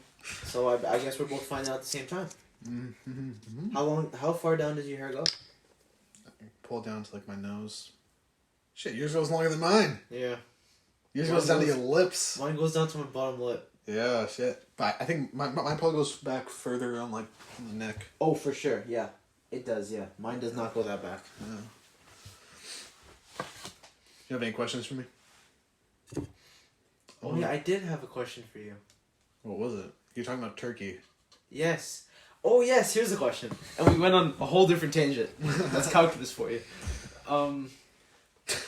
So I guess we're both finding out at the same time. Mm-hmm. How far down does your hair go? Pull it down to, like, my nose. Shit, yours goes longer than mine. Yeah. Yours Mine goes down to goes- your lips. Mine goes down to my bottom lip. Yeah, shit. But I think mine probably goes back further on, like, on the neck. Oh, for sure. Yeah. It does, yeah. Mine does not go that back. Yeah. You have any questions for me? Oh, yeah, I did have a question for you. What was it? You're talking about turkey. Yes. Oh, yes, here's a question. And we went on a whole different tangent. Let's calculus for you.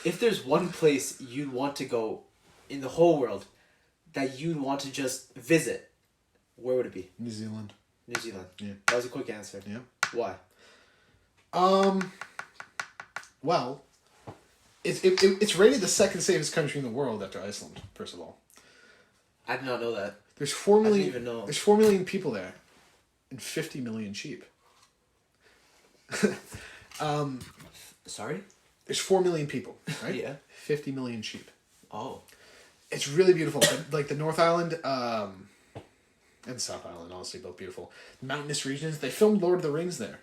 If there's one place you'd want to go in the whole world that you'd want to just visit, where would it be? New Zealand. New Zealand. Yeah. That was a quick answer. Yeah. Why? Well, it's rated the second safest country in the world after Iceland, first of all. I did not know that. There's 4 million. I didn't even know. There's 4 million people there, and 50 million sheep. Sorry? There's 4 million people, right? Yeah. 50 million sheep. Oh. It's really beautiful. Like the North Island, and South Island, honestly, both beautiful. Mountainous regions. They filmed Lord of the Rings there.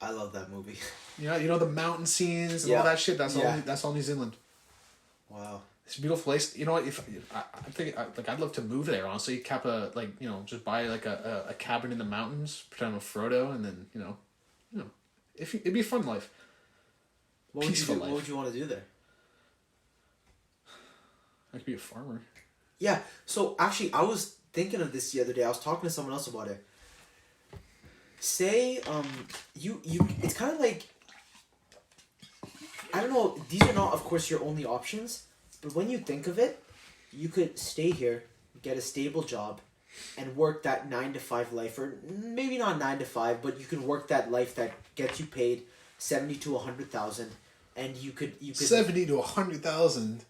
I love that movie. You know the mountain scenes and Yeah. all that shit. That's Yeah. all. That's all New Zealand. Wow. It's a beautiful place. You know what? If I'm thinking, like, I'd love to move there. Honestly, just buy like a cabin in the mountains, pretend I'm Frodo, and then it'd be a fun life. What would you Peaceful do? life. What would you want to do there? I could be a farmer. Yeah. So actually, I was thinking of this the other day. I was talking to someone else about it. Say, you it's kind of like, I don't know. These are not, of course, your only options. But when you think of it, you could stay here, get a stable job, and work that 9 to 5 life, or maybe not 9 to 5, but you can work that life that gets you paid 70 to 100,000, and you could 70 to 100,000.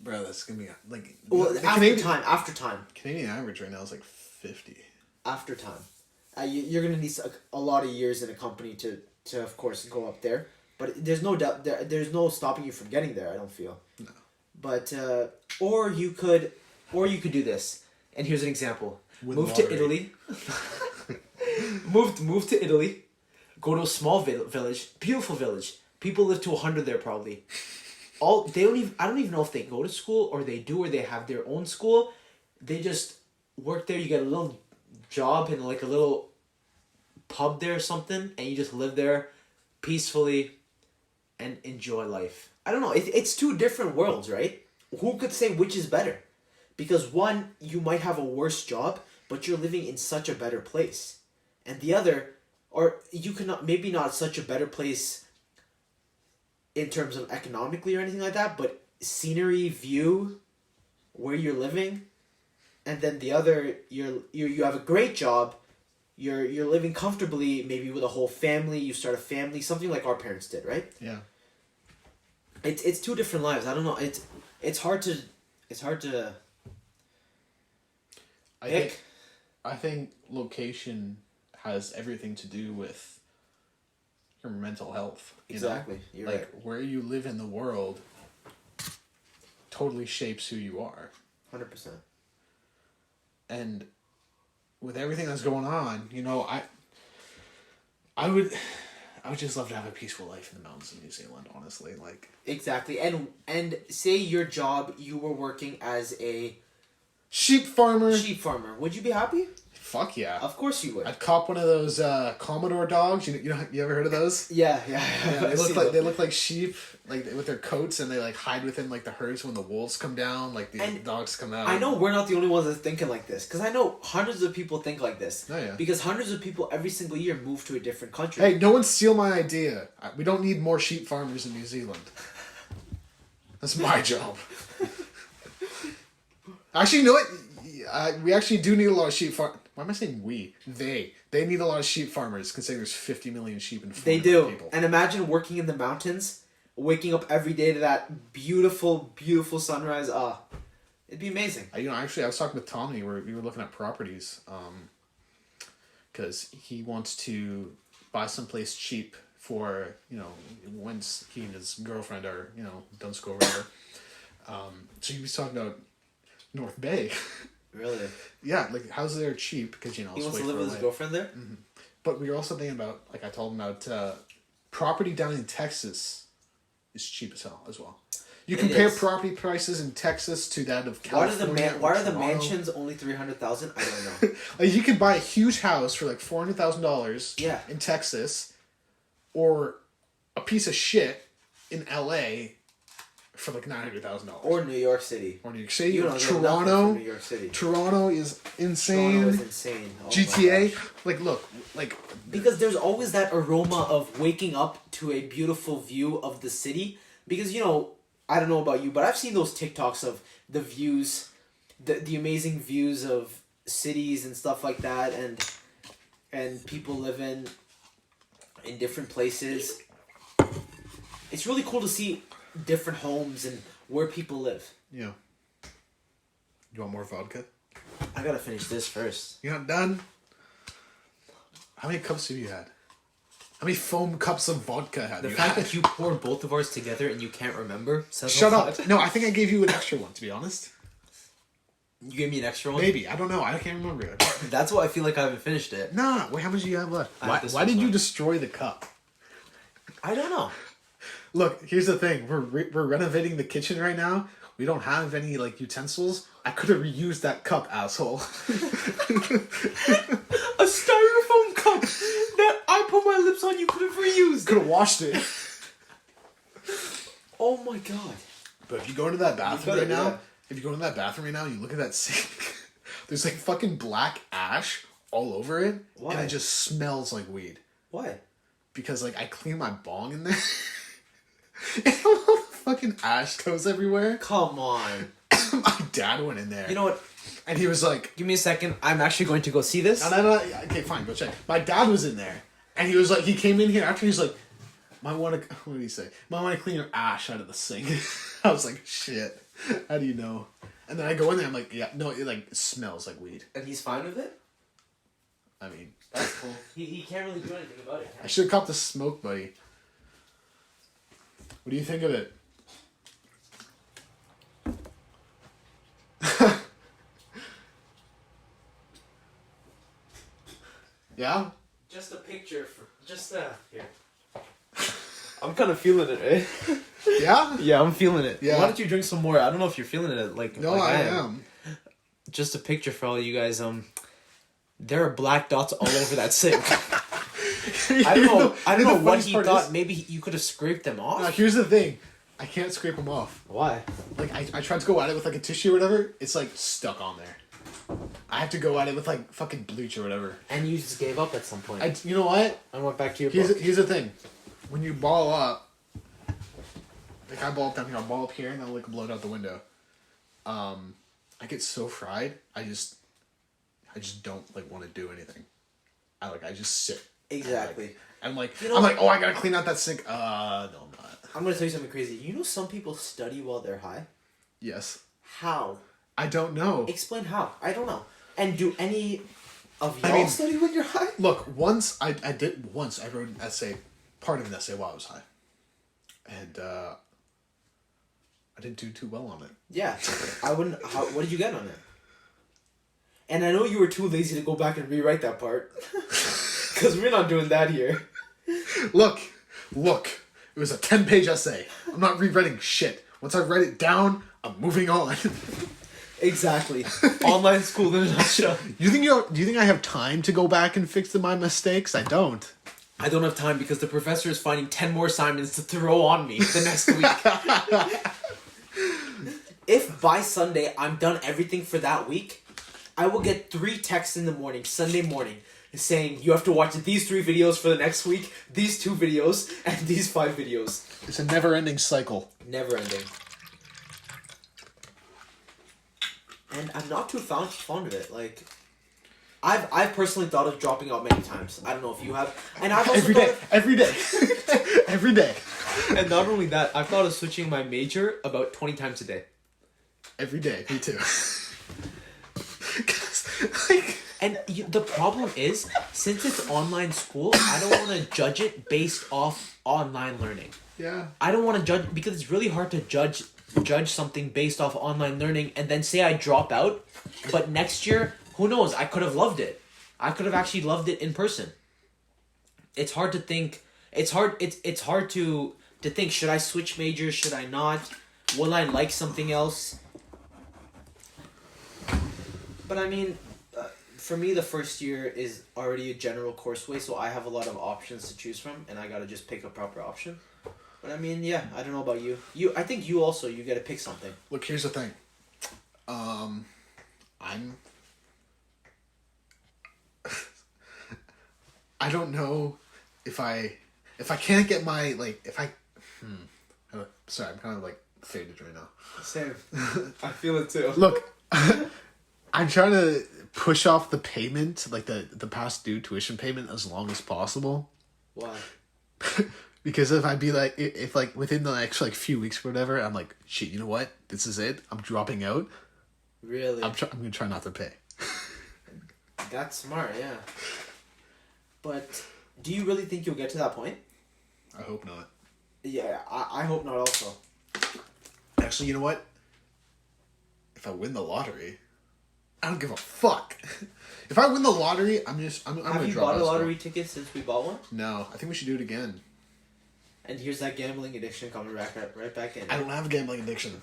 Bro, that's gonna be like. Well, the after time. Canadian average right now is like 50. After time. You're gonna need a lot of years in a company to of course go up there, but there's no doubt there's no stopping you from getting there. I don't feel. No. But or you could do this, and here's an example: move to Italy. move to Italy, go to a small village, beautiful village. People live to 100 there probably. I don't even know if they go to school or they do or they have their own school. They just work there. You get a little job in like a little pub there or something, and you just live there peacefully and enjoy life. I don't know. It's two different worlds, right? Who could say which is better? Because one, you might have a worse job, but you're living in such a better place. And the other, or you cannot, maybe not such a better place in terms of economically or anything like that, but scenery, view, where you're living. And then the other, you have a great job, you're living comfortably, maybe with a whole family, you start a family, something like our parents did, right? Yeah. It's two different lives. I don't know. It's hard to pick. I think location has everything to do with your mental health. Exactly. Know? You're like right. where you live in the world totally shapes who you are. 100%. And with everything that's going on, I would just love to have a peaceful life in the mountains of New Zealand, honestly. Like Exactly. And say your job, you were working as a sheep farmer. sheep farmer. Would you be happy? Fuck yeah. Of course you would. I'd cop one of those Commodore dogs. You ever heard of those? Yeah. Yeah, they look like sheep, like with their coats, and they like hide within like the herds when the wolves come down. Like the dogs come out. I know we're not the only ones that's thinking like this, because I know hundreds of people think like this. Oh, yeah. Because hundreds of people every single year move to a different country. Hey, no one steal my idea. We don't need more sheep farmers in New Zealand. That's my job. Actually, you know what? We actually do need a lot of sheep farm. Why am I saying we? They need a lot of sheep farmers, considering there's 50 million sheep and 4 They million do. people. And imagine working in the mountains, waking up every day to that beautiful, beautiful sunrise. It'd be amazing. Actually, I was talking with Tommy. We were looking at properties, because he wants to buy someplace cheap for once he and his girlfriend are done school or whatever. So he was talking about North Bay. Really? Yeah, like houses there are cheap because He wants to live with his girlfriend there? Mm-hmm. But we were also thinking about, like I told him about, property down in Texas is cheap as hell as well. You compare property prices in Texas to that of California. Why are the mansions only 300,000? I don't know. Like you can buy a huge house for like $400,000. Yeah. In Texas, or a piece of shit in LA for like $900,000. Or New York City. Or New York City. You don't get nothing Toronto. from New York City. Toronto is insane. Toronto is insane. Oh GTA. Like look, like because there's always that aroma of waking up to a beautiful view of the city. Because I don't know about you, but I've seen those TikToks of the views, the amazing views of cities and stuff like that, and people living in different places. It's really cool to see different homes and where people live. Yeah. You want more vodka? I gotta finish this first. You're not done? How many cups have you had? How many foam cups of vodka have The you fact had? that you poured both of ours together and you can't remember says Shut a up. lot. No, I think I gave you an extra one, to be honest. You gave me an extra one? Maybe. I don't know. I can't remember it. That's why I feel like I haven't finished it. Nah. Wait, how much do you have left? I have this Why did one you left. destroy the cup? I don't know. Look, here's the thing. We're renovating the kitchen right now. We don't have any, like, utensils. I could have reused that cup, asshole. A styrofoam cup that I put my lips on, you could have reused. Could have washed it. Oh my god. But if you go into that bathroom gotta right do now, that. if you go into that bathroom right now and you look at that sink, there's like fucking black ash all over it. Why? And it just smells like weed. Why? Because like I clean my bong in there. And all the fucking ash goes everywhere. Come on. My dad went in there. You know what? And he was like, Give me a second. I'm actually going to go see this. no. Okay, fine, go check. My dad was in there. And he was like, he came in here after he's like, might want to, what did he say? Might want to clean your ash out of the sink. I was like, shit. How do you know? And then I go in there, I'm like, yeah, no, it smells like weed. And he's fine with it? I mean, That's cool. He can't really do anything about it. I should have copped the smoke, buddy. What do you think of it? Yeah? Just a picture for... Just, here. I'm kind of feeling it, eh? Yeah? Yeah, I'm feeling it. Yeah. Why don't you drink some more? I don't know if you're feeling it No, like I am. Just a picture for all you guys. There are black dots all over that sink. I don't know. I don't know what he thought. Maybe you could have scraped them off. Here's the thing. I can't scrape them off. Why? Like, I tried to go at it with, like, a tissue or whatever. It's, like, stuck on there. I have to go at it with, like, fucking bleach or whatever. And you just gave up at some point. You know what? I went back to your Here's book. the thing. When you ball up, like, I ball up down here, I'll ball up here, and I'll, like, blow it out the window. I get so fried, I just don't, like, want to do anything. I just sit. Exactly. I'm like, You know, I'm like, oh, I gotta clean out that sink. No, I'm not. I'm gonna tell you something crazy. You know, some people study while they're high. Yes. How? I don't know. Explain how. I don't know. And do any of y'all study when you're high? Look, once I did. Once I wrote an essay, part of an essay while I was high, and I didn't do too well on it. Yeah, I wouldn't. What did you get on it? And I know you were too lazy to go back and rewrite that part, because we're not doing that here. Look. It was a 10-page essay. I'm not rewriting shit. Once I write it down, I'm moving on. Exactly. Online school in a nutshell. Do you think I have time to go back and fix my mistakes? I don't. I don't have time because the professor is finding 10 more assignments to throw on me the next week. If by Sunday I'm done everything for that week, I will get 3 texts in the morning, Sunday morning, saying you have to watch these 3 videos for the next week, these 2 videos, and these 5 videos. It's a never-ending cycle. Never ending. And I'm not too fond of it. Like, I've personally thought of dropping out many times. I don't know if you have. And I've also every day. Every day. And not only that, I've thought of switching my major about 20 times a day. Every day. Me too. The problem is, since it's online school, I don't want to judge it based off online learning. Yeah. I don't want to judge, because it's really hard to judge something based off online learning and then say I drop out, but next year, who knows, I could have loved it. I could have actually loved it in person. It's hard to think, it's hard to think, should I switch majors, should I not? Will I like something else? But I mean, for me, the first year is already a general courseway, so I have a lot of options to choose from, and I gotta just pick a proper option. But I mean, yeah, I don't know about you. I think you gotta pick something. Look, here's the thing. I don't know if I can't get my, like, sorry, I'm kind of, like, faded right now. Same. I feel it too. Look, I'm trying to push off the payment, like the past due tuition payment, as long as possible. Why? Because if like within the next like few weeks or whatever, I'm like, shit, you know what? This is it. I'm dropping out. Really? I'm gonna try not to pay. That's smart, yeah. But do you really think you'll get to that point? I hope not. Yeah, I hope not also. Actually, you know what? If I win the lottery, I don't give a fuck. If I win the lottery, I'm Have gonna you drop bought a out lottery ticket since we bought one? No, I think we should do it again. And here's that gambling addiction coming right back in. I don't have a gambling addiction.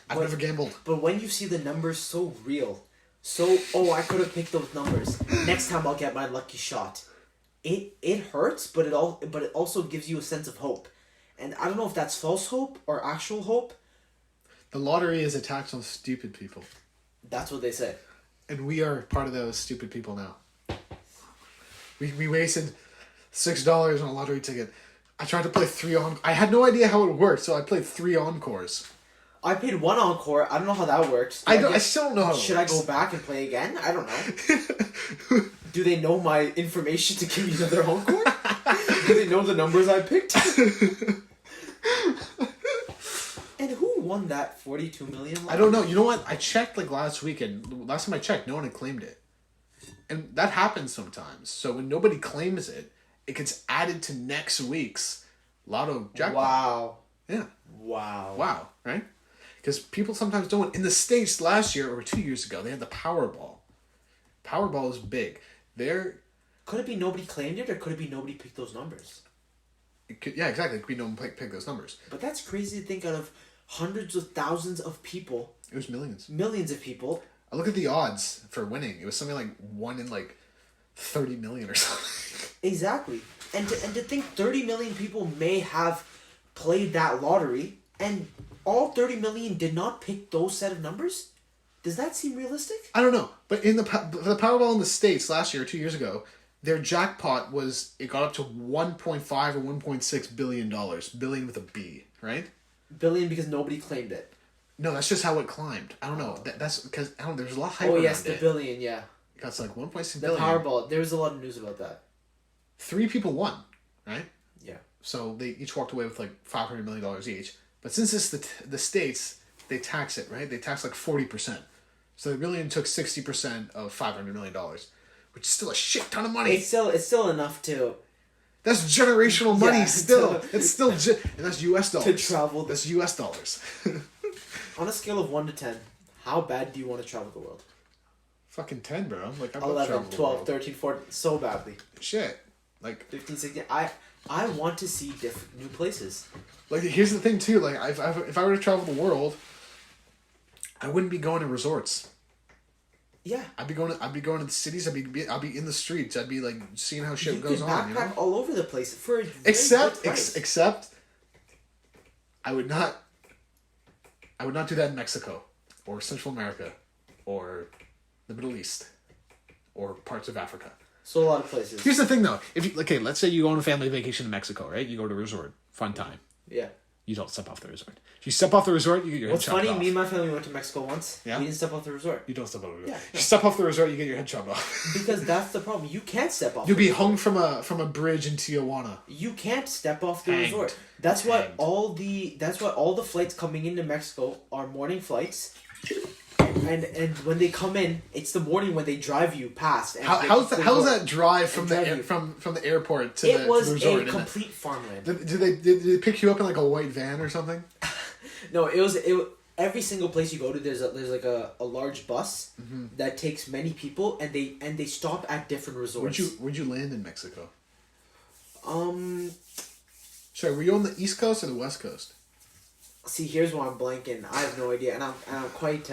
I've never gambled. But when you see the numbers so real, I could have picked those numbers. Next time I'll get my lucky shot. It hurts, but it also gives you a sense of hope. And I don't know if that's false hope or actual hope. The lottery is a tax on stupid people. That's what they say. And we are part of those stupid people now. We wasted $6 on a lottery ticket. I tried to play 3 on. I had no idea how it worked, so I played 3 encores. I paid 1 encore. I don't know how that works. I still don't know how it Should works. I go back and play again? I don't know. Do they know my information to give me another encore? Do they know the numbers I picked? And who won that 42 million? I don't know. You know what? I checked like last week, and last time I checked, no one had claimed it. And that happens sometimes. So when nobody claims it, it gets added to next week's Lotto jackpot. Wow. Yeah. Wow. Right? Because people sometimes don't. In the States last year or 2 years ago, they had the Powerball. Powerball is big. Could it be nobody claimed it, or could it be nobody picked those numbers? Yeah, exactly. It could be no one pick those numbers. But that's crazy to think out of hundreds of thousands of people, It was millions. millions of people. I look at the odds for winning. It was something like 1 in like 30 million or something. Exactly. And to think 30 million people may have played that lottery, and all 30 million did not pick those set of numbers? Does that seem realistic? I don't know, but in the Powerball in the States last year, 2 years ago, their jackpot it got up to 1.5 or 1.6 billion dollars, billion with a B, right? Billion because nobody claimed it. No, that's just how it climbed. I don't know. That's because I don't know. There's a lot of hype Oh around yes, the it. billion, yeah. That's like 1.6 The billion. Powerball. There was a lot of news about that. 3 people won, right? Yeah. So they each walked away with like $500 million each. But since it's the States, they tax it, right? They tax like 40%. So they really took 60% of $500 million, which is still a shit ton of money. It's still enough to That's generational money Yeah, still. It's still, and that's US dollars. to travel. That's US dollars. On a scale of 1 to 10, how bad do you want to travel the world? Fucking 10, bro. Like, I'd love to 11, travel the 12, world. 13, 14, so badly. Shit. Like, 15, 16. I want to see different new places. here's the thing too. Like, if I were to travel the world, I wouldn't be going to resorts. Yeah. I'd be going to the cities. I'd be in the streets. I'd be like seeing how shit You goes could on. You backpack know? all over the place for a very Except, good price. except, I would not do that in Mexico, or Central America, or the Middle East, or parts of Africa. So a lot of places. Here's the thing, though. Let's say you go on a family vacation to Mexico, right? You go to a resort, fun time. Yeah. You don't step off the resort. If you step off the resort, you get your head What's chopped funny, off. me and my family went to Mexico once. Yeah? We didn't step off the resort. You don't step off the resort. Yeah. If you step off the resort, you get your head chopped off. Because that's the problem. You can't step off You'll the be resort. hung from a bridge in Tijuana. You can't step off the Hanged. resort. That's why Hanged. all the flights coming into Mexico are morning flights. And when they come in, it's the morning when they drive you past. And How's that drive from drive the you. from the airport to It the was resort? a complete farmland. Did they pick you up in like a white van or something? No, it was every single place you go to. There's like a large bus that takes many people, and they stop at different resorts. Where'd you land in Mexico? Sorry, were you on the East Coast or the West Coast? See, here's why I'm blanking. I have no idea, and I'm quite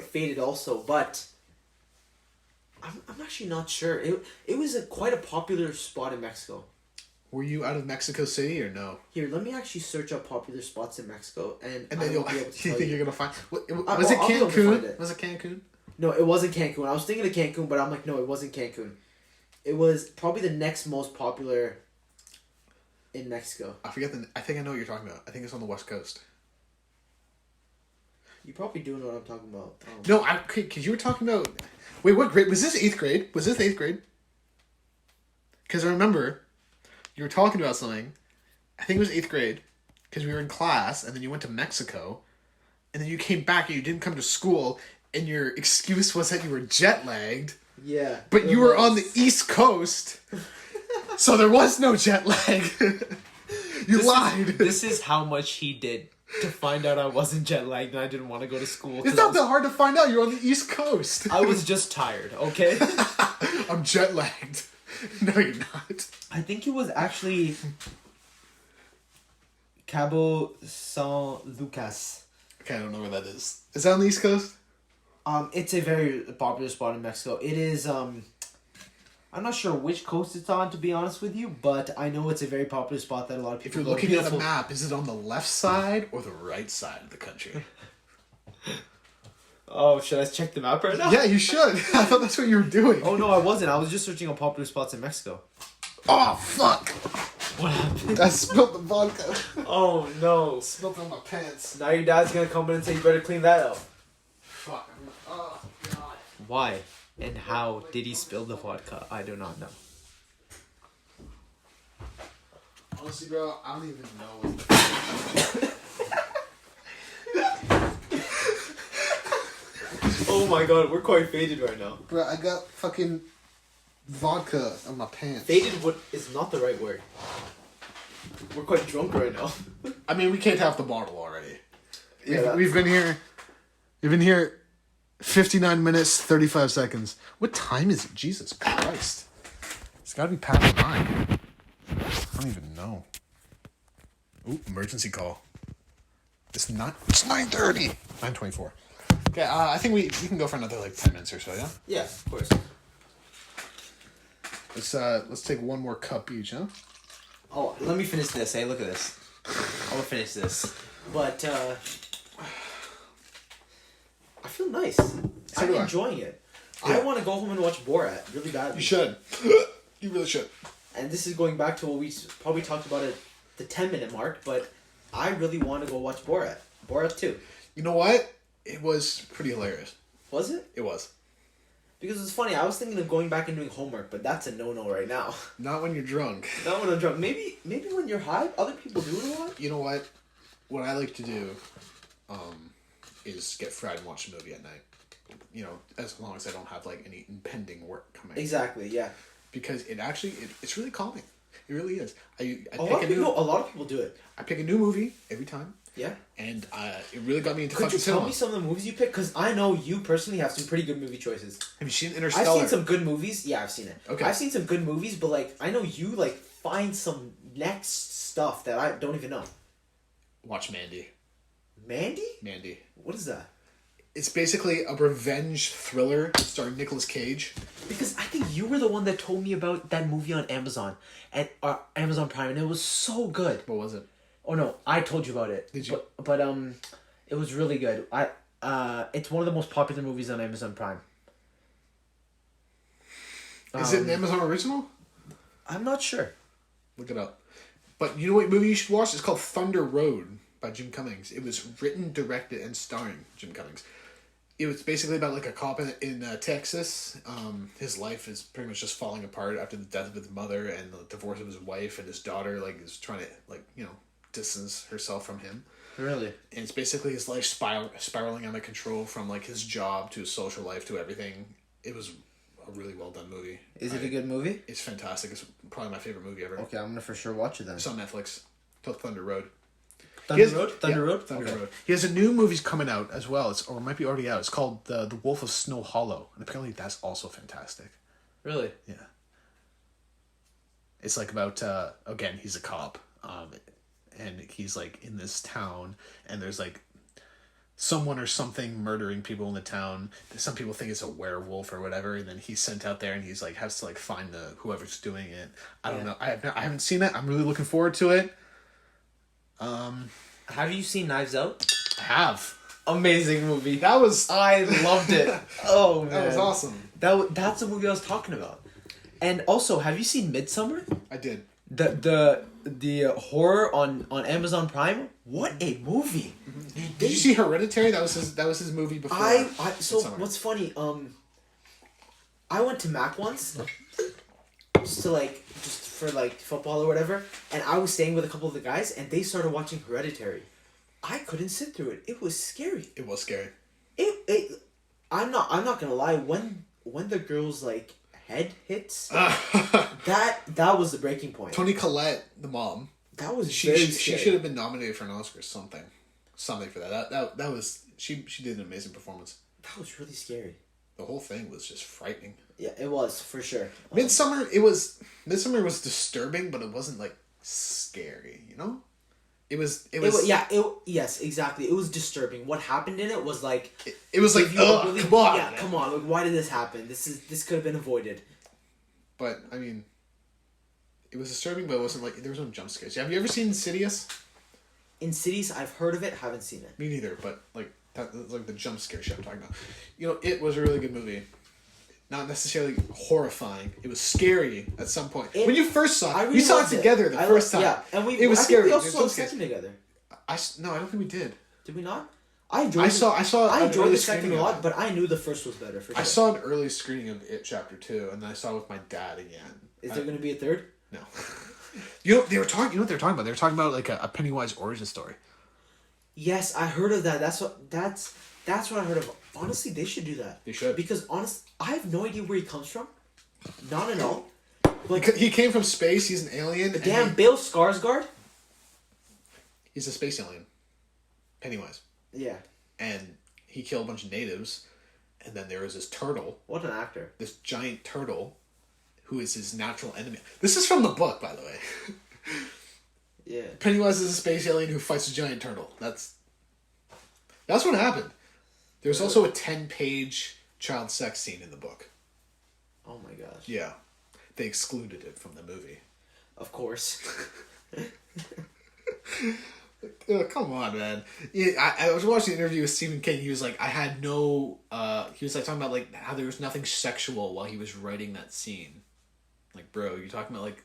faded also, but I'm actually not sure. It was quite a popular spot in Mexico. Were you out of Mexico City or no? Here, let me actually search up popular spots in Mexico, and And I then will you'll be able to you tell think you. you're gonna find? I'll Was it be able to find Cancun? it. Was it Cancun? No, it wasn't Cancun. I was thinking of Cancun, but I'm like, no, it wasn't Cancun. It was probably the next most popular in Mexico. I think I know what you're talking about. I think it's on the West Coast. You probably do know what I'm talking about. No, because you were talking about. Wait, what grade was this? 8th grade? Was this 8th grade? Because I remember you were talking about something. I think it was 8th grade. Because we were in class, and then you went to Mexico, and then you came back and you didn't come to school, and your excuse was that you were jet lagged. Yeah. But you were on the East Coast, so there was no jet lag. You lied. This is how much he did to find out I wasn't jet lagged and I didn't want to go to school. It's not that hard to find out. You're on the East Coast. I was just tired, okay? I'm jet lagged. No, you're not. I think it was actually Cabo San Lucas. Okay, I don't know where that is. Is that on the East Coast? It's a very popular spot in Mexico. It is, I'm not sure which coast it's on, to be honest with you, but I know it's a very popular spot that a lot of If people you're go. looking Beautiful. at a map, is it on the left side or the right side of the country? Oh, should I check the map right now? Yeah, you should. I thought that's what you were doing. Oh, no, I wasn't. I was just searching on popular spots in Mexico. Oh, fuck. What happened? I spilled the vodka. Oh, no. Spilled on my pants. Now your dad's gonna come in and say you better clean that up. Fuck. Oh, God. Why and how did he spill the vodka? I do not know. Honestly, bro, I don't even know what Oh my god, we're quite faded right now. Bro, I got fucking vodka on my pants. Faded is not the right word. We're quite drunk right now. I mean, we can't have the bottle already. Yeah, We've been here. We've been here 59 minutes, 35 seconds. What time is it? Jesus Christ. It's got to be past 9. I don't even know. Ooh, emergency call. It's 9:30. 9:24. Okay, I think we can go for another like 10 minutes or so, yeah? Yeah, of course. Let's take one more cup each, huh? Oh, let me finish this. Hey, look at this. I will finish this. But I feel nice. I'm do I. enjoying it. Yeah. I want to go home and watch Borat really badly. You should. You really should. And this is going back to what we probably talked about at the 10-minute mark, but I really want to go watch Borat. Borat 2. You know what? It was pretty hilarious. Was it? It was. Because it's funny, I was thinking of going back and doing homework, but that's a no-no right now. Not when you're drunk. Not when I'm drunk. Maybe when you're high, other people do it a lot. You know what? What I like to do is get fried and watch a movie at night. You know, as long as I don't have like any impending work coming. Exactly, yeah. Because it's really calming. It really is. I A lot of people do it. I pick a new movie every time. Yeah. And it really got me into Could you fucking tell cinema. me some of the movies you pick? Because I know you personally have some pretty good movie choices. Have you seen Interstellar? I've seen some good movies. Yeah, I've seen it. Okay. I've seen some good movies, but like I know you like find some next stuff that I don't even know. Watch Mandy. Mandy? Mandy. What is that? It's basically a revenge thriller starring Nicolas Cage. Because I think you were the one that told me about that movie on Amazon and Amazon Prime, and it was so good. What was it? Oh no, I told you about it. Did you? But it was really good. It's one of the most popular movies on Amazon Prime. Is it an Amazon original? I'm not sure. Look it up. But you know what movie you should watch? It's called Thunder Road by Jim Cummings. It was written, directed, and starring Jim Cummings. It was basically about like a cop in Texas. His life is pretty much just falling apart after the death of his mother and the divorce of his wife, and his daughter like is trying to distance herself from him. Really? And it's basically his life spiraling out of control from like his job to his social life to everything. It was a really well done movie. Is it a good movie? It's fantastic. It's probably my favorite movie ever. Okay, I'm gonna for sure watch it then. It's on Netflix. It's called Thunder Road. Thunder Road? Thunder Road? Thunder Okay. Road. He has a new movie's coming out as well. Or it might be already out. It's called The Wolf of Snow Hollow. And apparently that's also fantastic. Really? Yeah. It's like about, again, he's a cop. And he's like in this town. And there's like someone or something murdering people in the town. Some people think it's a werewolf or whatever. And then he's sent out there and he's like, has to like find whoever's doing it. I don't know. I haven't seen it. I'm really looking forward to it. Have you seen Knives Out? I have. Amazing movie. That was I loved it. Oh man, that was awesome. That's the movie I was talking about. And also, have you seen Midsummer? I did. The horror on Amazon Prime. What a movie! Did you see Hereditary? That was his movie before. So Midsummer. what's funny? I went to Mac once, just for like football or whatever, and I was staying with a couple of the guys, and they started watching Hereditary. I couldn't sit through it. It was scary. It was scary. I'm not gonna lie. When the girl's like head hits, that was the breaking point. Toni Collette, the mom. That was She scary. should have been nominated for an Oscar or something for that. That was she did an amazing performance. That was really scary. The whole thing was just frightening. Yeah, it was for sure. Midsummer was disturbing, but it wasn't like scary. You know, it was. Yes, exactly. It was disturbing. What happened in it was like it was like, really, come on, yeah, come on. Like, why did this happen? This could have been avoided. But I mean, it was disturbing, but it wasn't like there was no jump scares. Have you ever seen Insidious? Insidious, I've heard of it, haven't seen it. Me neither, but like that's like the jump scare shit I'm talking about. You know, it was a really good movie. Not necessarily horrifying. It was scary at some point. When you first saw it, we saw it together the first time. Yeah, and it was scary. We also saw the second together. No, I don't think we did. Did we not? I enjoyed the second a lot, but I knew the first was better for sure. I saw an early screening of It Chapter 2, and then I saw it with my dad again. Is there going to be a third? No. You know what they were talking about? They were talking about like a Pennywise origin story. Yes, I heard of that. That's what I heard of. Honestly, they should do that. They should. Because I have no idea where he comes from. Not at all. Like he came from space. He's an alien. Damn, Bill Skarsgård. He's a space alien. Pennywise. Yeah. And he killed a bunch of natives, and then there was this turtle. What an actor. This giant turtle, who is his natural enemy. This is from the book, by the way. Yeah. Pennywise is a space alien who fights a giant turtle. That's what happened. There's also a 10-page child sex scene in the book. Oh my gosh. Yeah. They excluded it from the movie. Of course. Oh, come on, man. Yeah, I was watching an interview with Stephen King. He was like, I had no... he was like talking about like how there was nothing sexual while he was writing that scene. Like, bro, you're talking about like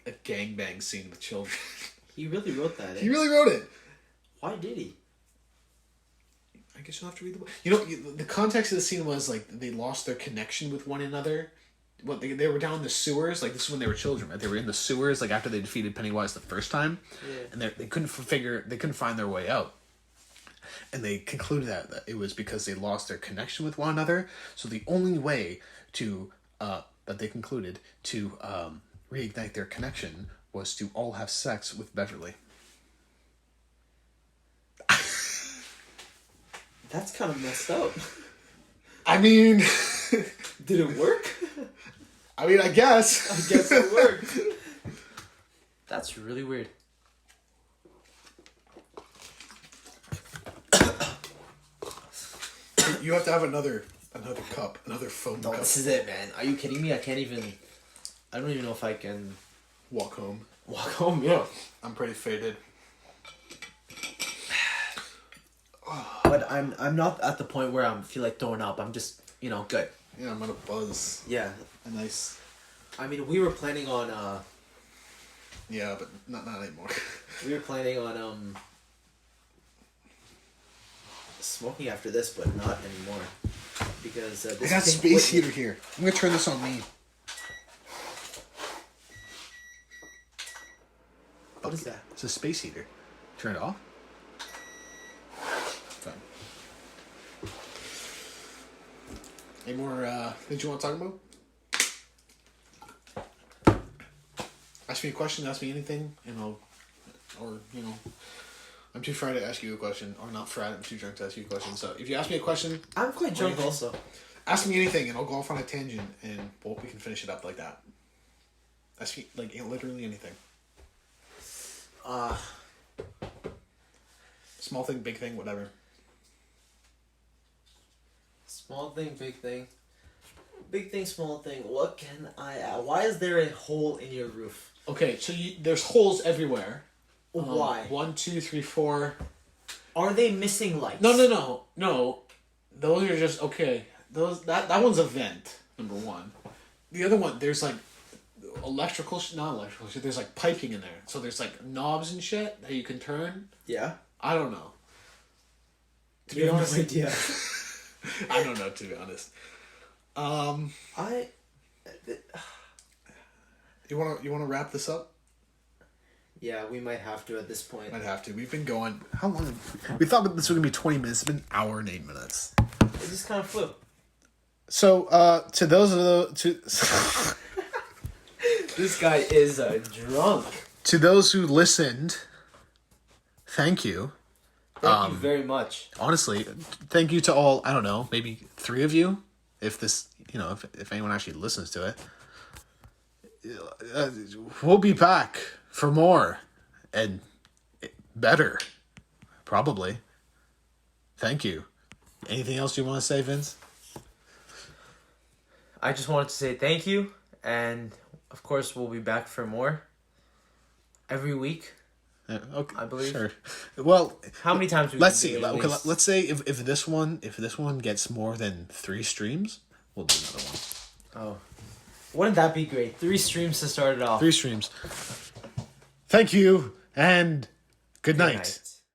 a gangbang scene with children. He really wrote that. He really wrote it. Why did he? I guess you'll have to read the book. You know, the context of the scene was like they lost their connection with one another. Well, they were down in the sewers. Like, this is when they were children, right? They were in the sewers, like, after they defeated Pennywise the first time. Yeah. And they couldn't find their way out. And they concluded that it was because they lost their connection with one another. So the only way to, that they concluded to reignite their connection was to all have sex with Beverly. That's kind of messed up. I mean... Did it work? I mean, I guess. I guess it worked. That's really weird. You have to have another cup, another foam No, cup. this is it, man. Are you kidding me? I don't even know if I can Walk home. walk home. Yeah. I'm pretty faded. But I'm not at the point where I feel like throwing up. I'm just, good. Yeah, I'm on a buzz. Yeah. A nice... I mean, we were planning on Yeah, but not anymore. we were planning on smoking after this, but not anymore. Because I this got pink space Whitney- heater here. I'm gonna turn this on me. What is that? It's a space heater. Turn it off. Fine. Any more things you want to talk about? Ask me a question, ask me anything, and I'm too fried to ask you a question, or not fried, I'm too drunk to ask you a question. So if you ask me a question, I'm quite drunk anything, also. ask me anything, and I'll go off on a tangent, and we can finish it up like that. Ask me, like, literally anything. Small thing, big thing, whatever. Small thing, big thing. Big thing, small thing. What can I add? Why is there a hole in your roof? Okay, so there's holes everywhere. Why? 1, 2, 3, 4. Are they missing lights? No. Those are just okay. That one's a vent. Number one. The other one, there's like not electrical shit. There's like piping in there. So there's like knobs and shit that you can turn. Yeah? I don't know. To You be have honest, no idea. I don't know. To be honest. You wanna wrap this up? Yeah, we might have to at this point. Might have to. We've been going. How long? We thought this was gonna be 20 minutes. It's been an hour and 8 minutes. It just kind of flew. So, to those of the This guy is drunk. to those who listened, thank you. Thank you very much. Honestly, thank you to all. I don't know, maybe 3 of you, if this, if anyone actually listens to it. We'll be back for more and better, probably. Thank you. Anything else you want to say, Vince? I just wanted to say thank you, and of course we'll be back for more every week. Okay, I believe. Sure. Well, How many times? let's see. Okay, let's say if this one gets more than 3 streams, we'll do another one. Oh, wouldn't that be great? 3 streams to start it off. 3 streams. Thank you and good night. Good night.